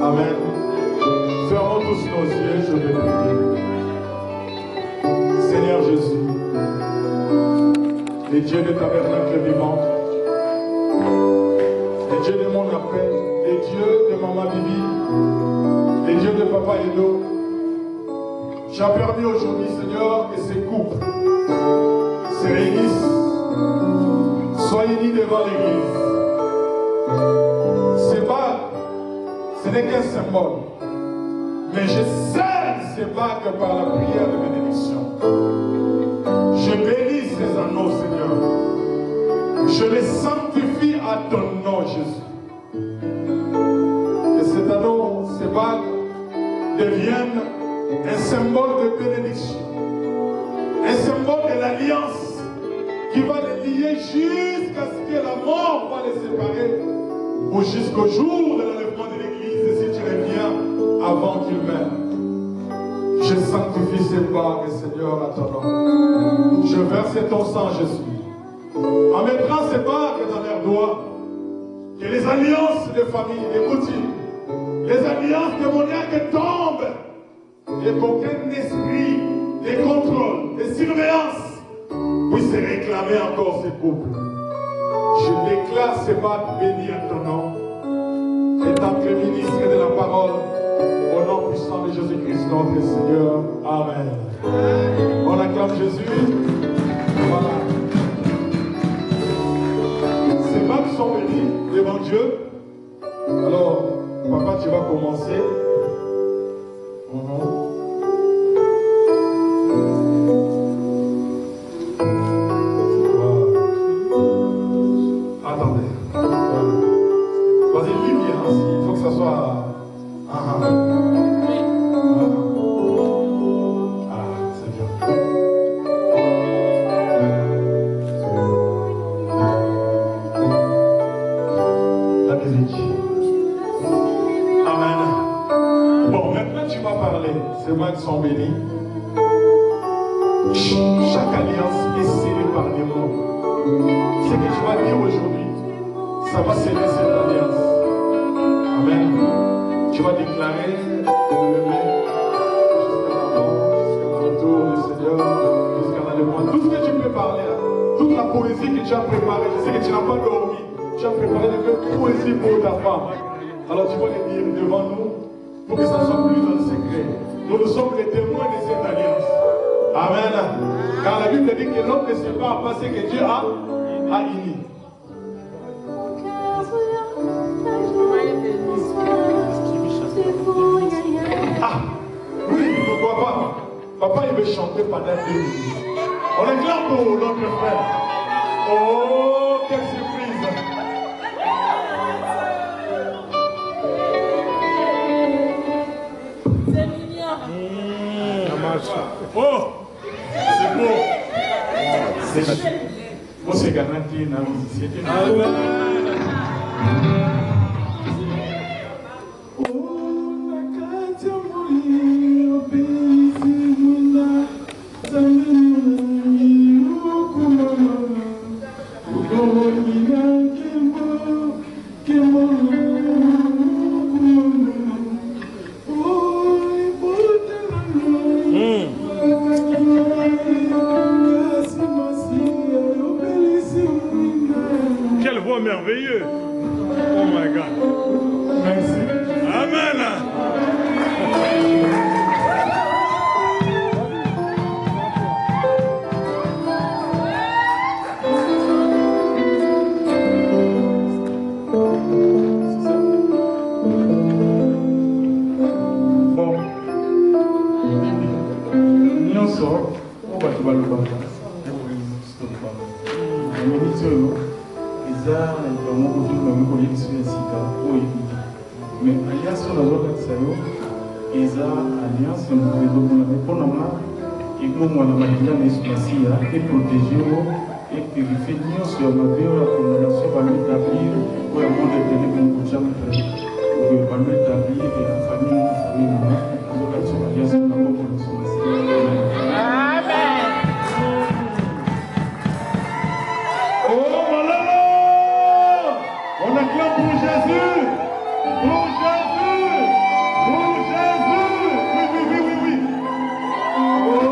Amen. Fermons tous nos yeux, je vais prier. Seigneur Jésus, les dieux de tabernacle vivant, les dieux de mon appel, les dieux de Maman Bibi, les dieux de Papa Edo, tu as permis aujourd'hui, Seigneur, que ces couples se réunissent, soient unis devant l'Église. Ces bagues, ce n'est qu'un symbole, mais je scelle ces bagues par la prière de bénédiction. Je bénis ces anneaux, Seigneur. Je les sanctifie à ton nom, Jésus. Que cet anneau, ces bagues, deviennent un symbole de bénédiction, un symbole de l'alliance qui va les lier jusqu'à ce que la mort va les séparer, ou jusqu'au jour de l'enlèvement de l'Église, si tu reviens avant qu'il meure. Je sanctifie ces bagues, Seigneur, à ton nom. Je verse ton sang, Jésus, en mettant ces bagues dans leurs doigts, que les alliances de famille, des coutumes, les alliances démoniaques tombent, et qu'aucun esprit de contrôle, de surveillance puisse réclamer encore ces couples. Je déclare ces bagues bénies à ton nom, étant que ministre de la parole, au nom puissant de Jésus-Christ, notre Seigneur. Amen. On acclame Jésus. Voilà. Ces bagues sont bénies devant Dieu. Alors, papa, tu vas commencer. Attendez. Vas-y, lis bien. Il faut que ça soit... c'est bien. La musique. Amen. Bon, maintenant tu vas parler. Ces mains sont bénies. Chaque alliance est scellée par des mots. Ce que tu vas dire aujourd'hui, ça va sceller cette alliance. Amen. Tu vas déclarer l'aimer jusqu'à le tour du Seigneur, jusqu'à l'enlèvement. Tout ce que tu peux parler, là, toute la poésie que tu as préparée, je sais que tu n'as pas dormi, tu as préparé de belles poésies pour ta femme. Alors tu vas les dire devant nous pour que ça ne soit plus dans le secret. Nous sommes les témoins de cette alliance. Amen. Car la Bible dit que l'homme ne sait pas ce que Dieu a uni. Ah, oui, pourquoi pas? Papa, il veut chanter pendant 2 minutes. On acclame pour notre frère. Oh, quelle surprise! C'est mignon. Oh, c'est beau. Moi, c'est garanti, non? Quelle voix merveilleuse! Oh my God! Merci. Amen! Bon. Nyonso, on va te baloba. Eza bango kutu bango koyebisa ya sika oyo mais alliance oyo nazokatisa yo eza alliance moto ezobona me mpo na nga ekongwana malinga na yesu masiya eprotege yo epurifie nyonso ya mabe oyo ya condamnation banoétablir oyo ya monde etele kongoja moto oyo banoétablir ya famille na famille nanga nazokatisa alliance oyo nango na yesu masiya. On acclame pour Jésus! Pour Jésus! Pour Jésus! Oui, oui, oui, oui, oui! Oh!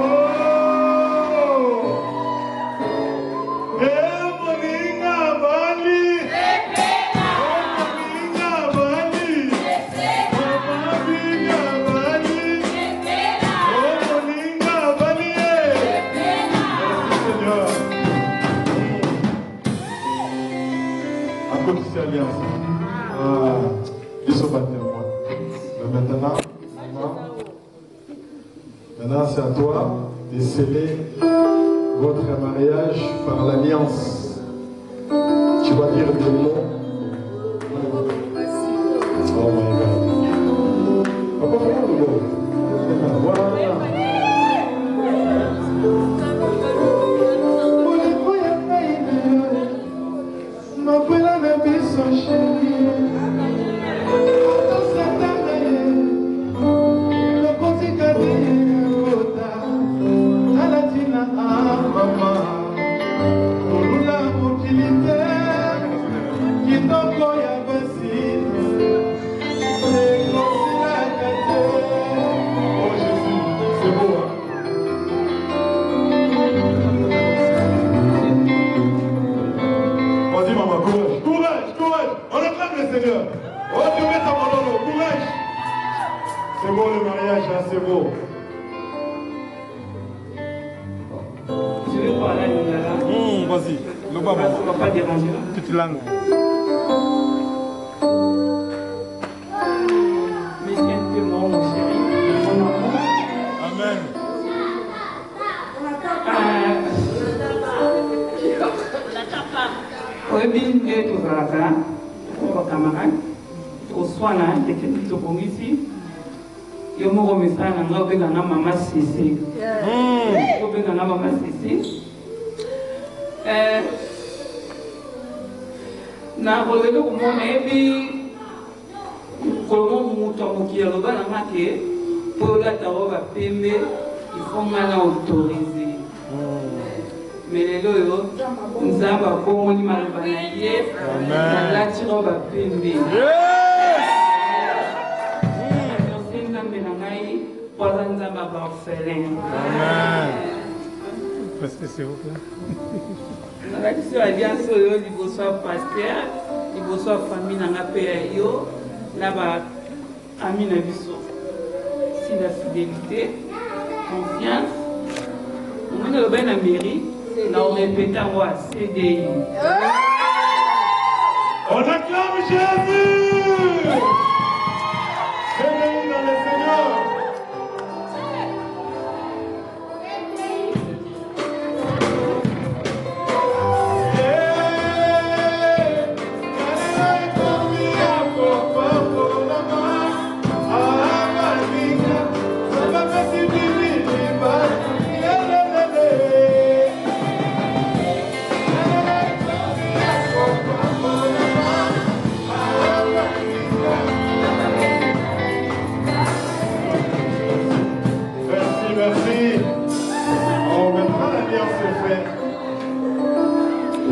aussi alliance. Ils sont pas témoins. Mais maintenant, maintenant c'est à toi de sceller votre mariage par l'alliance. Tu vas dire le mot. Oh my God. Papa, comment le mot? Voilà. C'est beau le mariage, là, c'est beau. Je vais parler à Lingala. Vas-y, le baba. On ne va pas déranger. Toute langue. Mais c'est un peu mon chéri, mon amour. Amen. Oyebi nde tozalaka bacamarade toswana tekeni tokongisi yo moko misala na ngai obenganga mama sisi obenganga mama sisi na kolobeli komona yebi kolongo moto ya mokili aloba na nga ke mpo olata oyo bapembe ifo ngai na autorize mais lelo oyo nzambe abongoli maloba na ye nalati oyo bapembe merci nzambe na ngai po aza nzambe ya baorphelin nalakisi alliance oyo liboso ya paster liboso ya famille na nga mpe ya yo na baami na biso si la fidélité confiance omoni alobai na mairie na orépéta yango ya CDI. On acclame Jésus. CDI dans le Seigneur.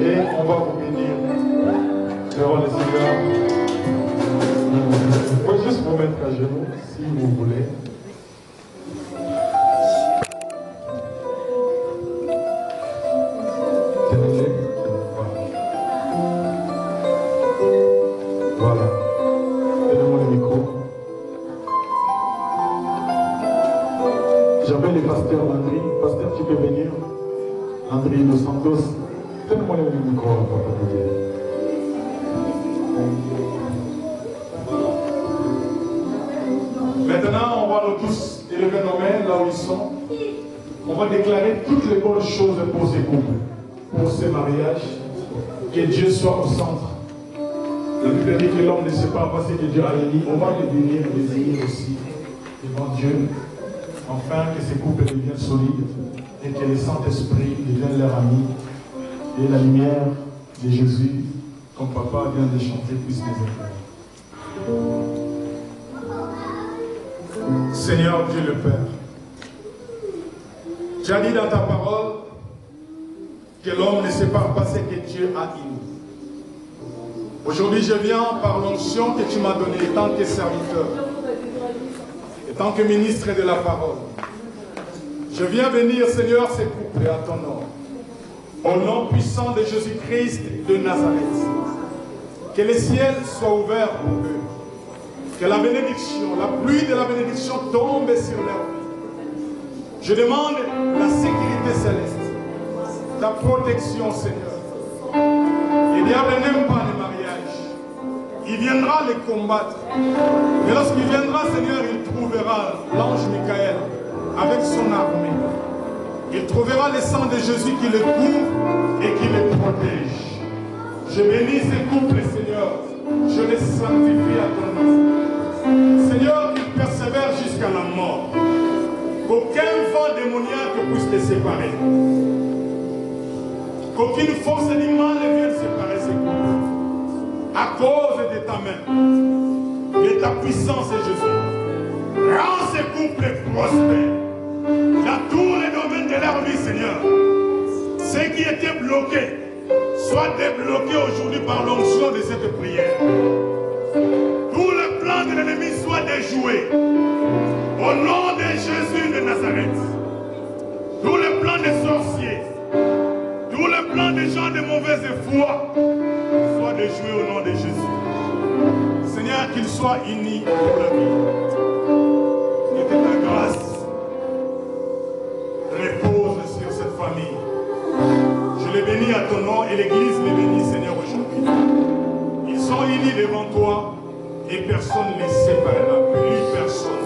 Et on va vous bénir devant le Seigneur. Vous pouvez juste vous mettre à genoux si vous voulez. Voilà. Donnez-moi le micro. J'appelle le pasteur André. Pasteur, tu peux venir. André Dos Santos. Donne-moi le micro, papa. Maintenant, on va nous tous élever nos mains là où ils sont. On va déclarer toutes les bonnes choses pour ces couples, pour ces mariages. Que Dieu soit au centre. La Bible dit que l'homme ne sait pas passer de Dieu à l'ennemi. On va le bénir et les bénir aussi devant Dieu. Afin que ces couples deviennent solides et que le Saint-Esprit devienne leur ami. Et la lumière de Jésus, comme papa vient de chanter, puisse les éclairer. Seigneur Dieu le Père, tu as dit dans ta parole que l'homme ne sait pas passer que Dieu a dit. Aujourd'hui, je viens par l'onction que tu m'as donnée en tant que serviteur, en tant que ministre de la parole. Je viens bénir, Seigneur, ces couples à ton nom. Au nom puissant de Jésus-Christ de Nazareth, que les ciels soient ouverts pour eux, que la bénédiction, la pluie de la bénédiction tombe sur leur vie. Je demande la sécurité céleste, ta protection, Seigneur. Le diable n'aime pas le mariage. il viendra les combattre. Et lorsqu'il viendra, Seigneur, il trouvera l'ange Michael avec son armée. Il trouvera le sang de Jésus qui le couvre et qui le protège. Je bénis ces couples, Seigneur. Je les sanctifie à ton nom. Seigneur, qu'ils persévèrent jusqu'à la mort. Qu'aucun vent démoniaque puisse les séparer. Qu'aucune force du mal ne vienne séparer ces couples. À cause de ta main, de ta puissance, Jésus. Rends ces couples prospères. Dans tous les domaines de leur vie, Seigneur. Ceux qui étaient bloqués, soient débloqués aujourd'hui par l'onction de cette prière. Tout le plan de l'ennemi soit déjoué. Au nom de Jésus de Nazareth. Tout le plan des sorciers, tout le plan des gens de mauvaise foi, soit déjoué au nom de Jésus. Seigneur, qu'ils soient unis pour la vie. Et que ta grâce repose sur cette famille. Je les bénis à ton nom et l'Église les bénit, Seigneur, aujourd'hui. Ils sont unis devant toi et personne ne les séparera. Plus personne.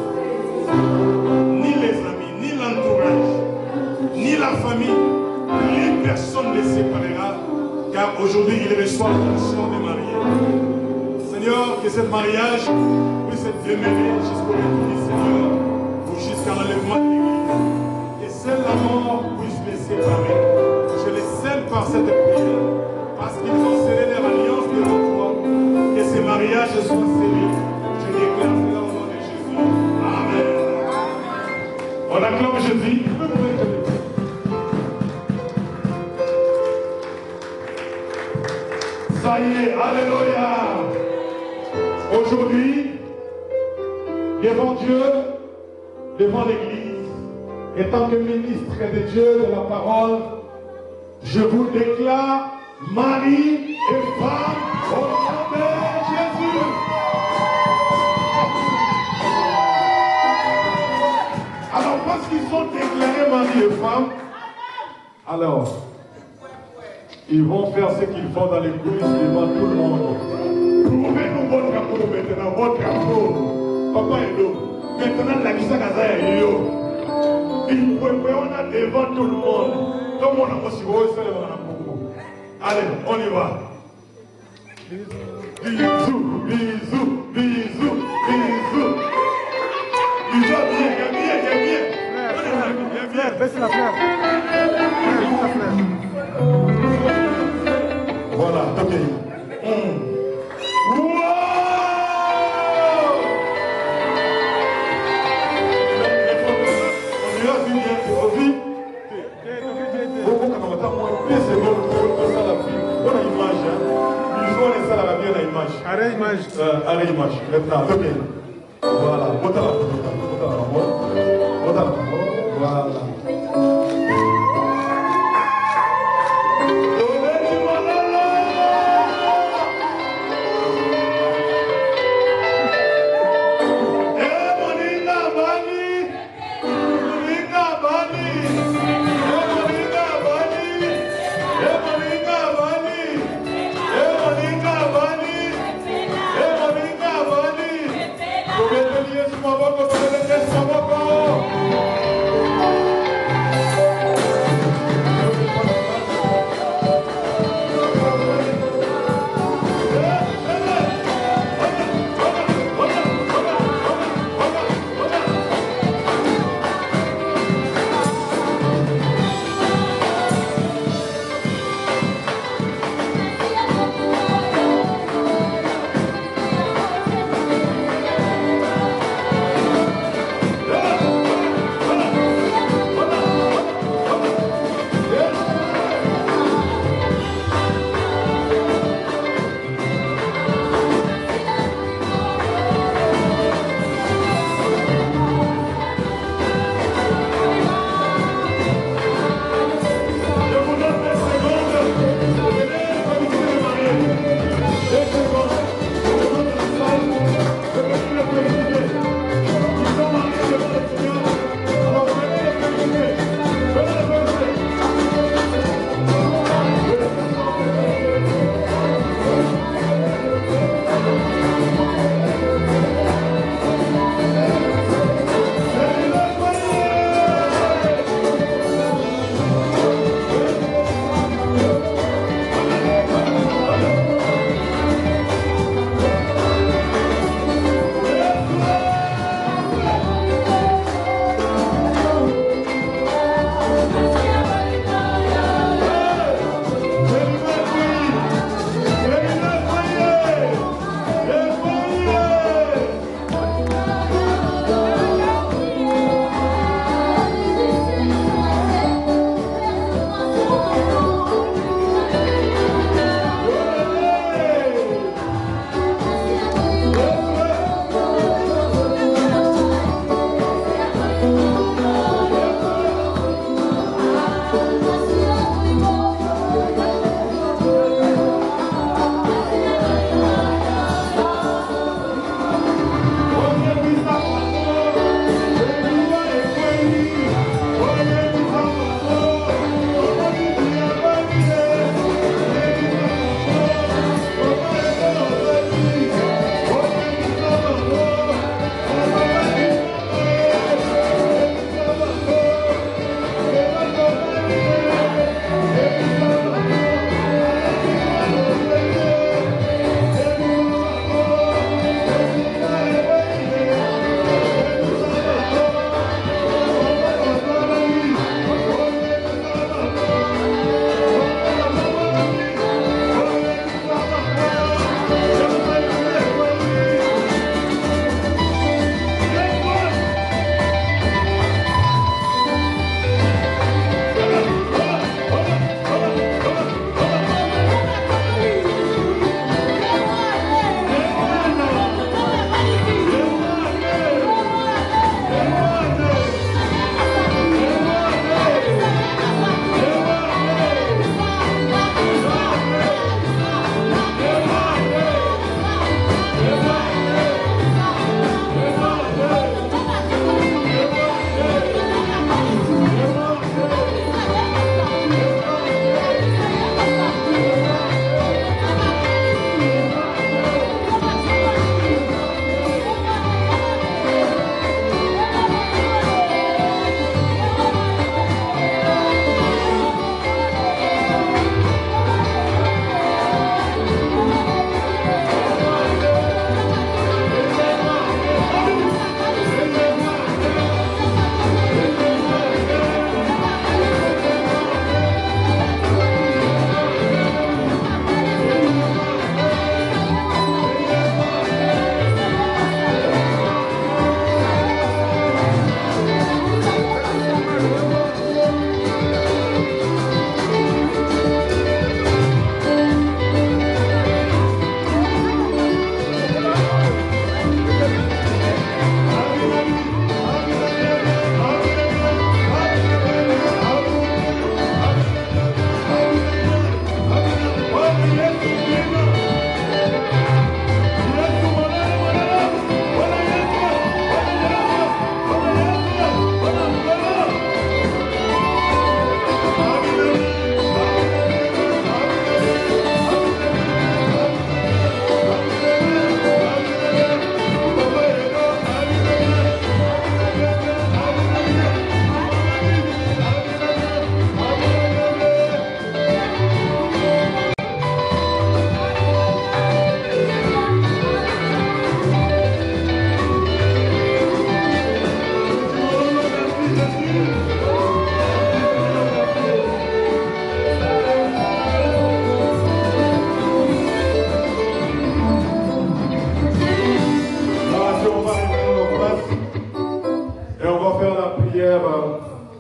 Ni les amis, ni l'entourage, ni la famille. Plus personne ne les séparera. Car aujourd'hui, ils reçoivent l'onction des mariés. Seigneur, que ce mariage puisse être démêlé jusqu'au retour, Seigneur, ou jusqu'à l'enlèvement de l'Église. Et seule la mort puisse les séparer. Je les scelle par cette prière, parce qu'ils ont scellé leur alliance devant toi. Que ces mariages soient scellés. Je déclare cela au nom de Jésus. Amen. On acclame Jésus. Ça y est, alléluia. Aujourd'hui, devant Dieu, devant l'Église, et tant que ministre de Dieu de la parole, je vous déclare mari et femme au nom de Jésus. Alors, parce qu'ils sont déclarés mari et femme, alors, ils vont faire ce qu'ils font dans les coulisses devant tout le monde. Trouvez-nous votre capot maintenant, votre capot. Papa et nous. Maintenant, la mission est yo. Il faut qu'on a devant tout le monde. Tout le monde a aussi beau, c'est le monde. Allez, on y va. Bisous, bisous, bisous, bisous. Bisous, bien. Baissez la fleur. Baissez la fleur. Voilà, ok. Wow! Arrête image. Maintenant, ok. Voilà. Voilà.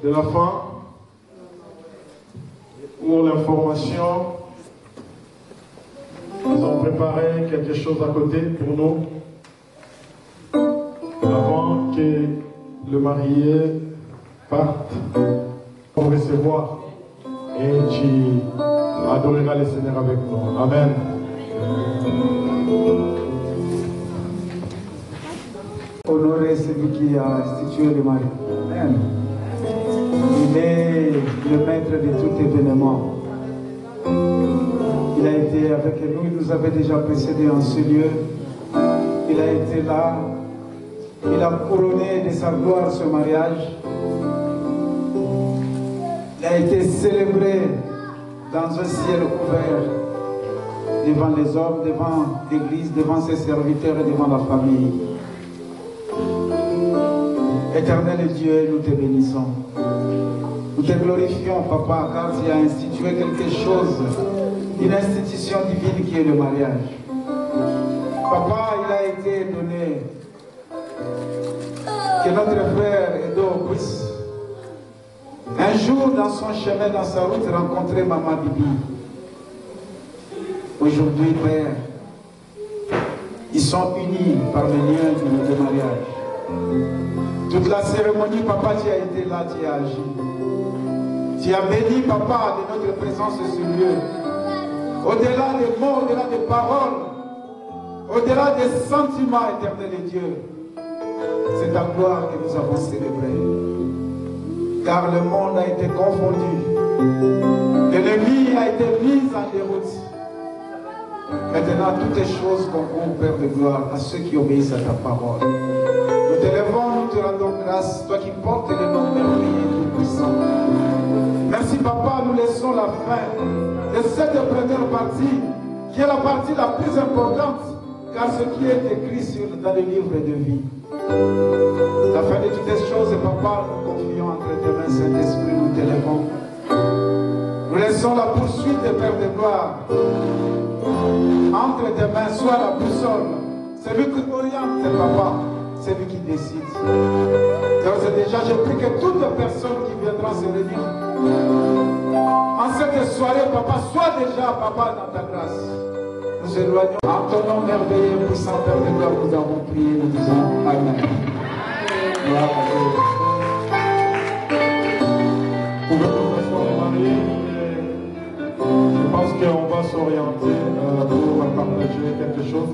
de la fin. Pour l'information, ils ont préparé quelque chose à côté pour nous avant que le marié parte pour recevoir et tu adoreras le Seigneur avec nous. Amen. Honorer celui qui a institué le mariage. Amen. Il est le maître de tout événement. Il a été avec nous, il nous avait déjà précédé en ce lieu. Il a été là. Il a couronné de sa gloire ce mariage. Il a été célébré dans un ciel couvert devant les hommes, devant l'Église, devant ses serviteurs et devant la famille. Éternel Dieu, nous te bénissons. Nous te glorifions, Papa, car tu as institué quelque chose, une institution divine qui est le mariage. Papa, il a été donné que notre frère Edo puisse un jour dans son chemin, dans sa route, rencontrer Maman Bibi. Aujourd'hui, Père, ils sont unis par le lien de mariage. Toute la cérémonie, Papa, tu as été là, tu as agi. Tu as béni, Papa, de notre présence sur ce lieu. Au-delà des mots, au-delà des paroles, au-delà des sentiments, éternel et Dieu, c'est ta gloire que nous avons célébrée. Car le monde a été confondu. L'ennemi a été mis en déroute. Maintenant, toutes les choses concourent, Père de gloire, à ceux qui obéissent à ta parole. Nous t'élèvons, nous te rendons grâce, toi qui portes le nom merveilleux et tout-puissant. Merci, Papa, nous laissons la fin de cette première partie, qui est la partie la plus importante, car ce qui est écrit dans le livre de vie. La fin de toutes les choses, Papa, nous confions entre tes mains, Saint-Esprit, nous t'élèvons. Nous laissons la poursuite, Père de gloire, entre tes mains, soit la boussole. C'est lui qui oriente, Papa, c'est lui qui décide. D'ores et déjà, je prie que toutes les personnes qui viendront se réunir en cette soirée, Papa, soient déjà, Papa, dans ta grâce. Nous éloignons en ton nom merveilleux, puissant Père de gloire, nous avons prié, nous disons Amen. Gloire à Dieu. Pour notre soirée mariée, je pense qu'on va s'orienter pour partager quelque chose.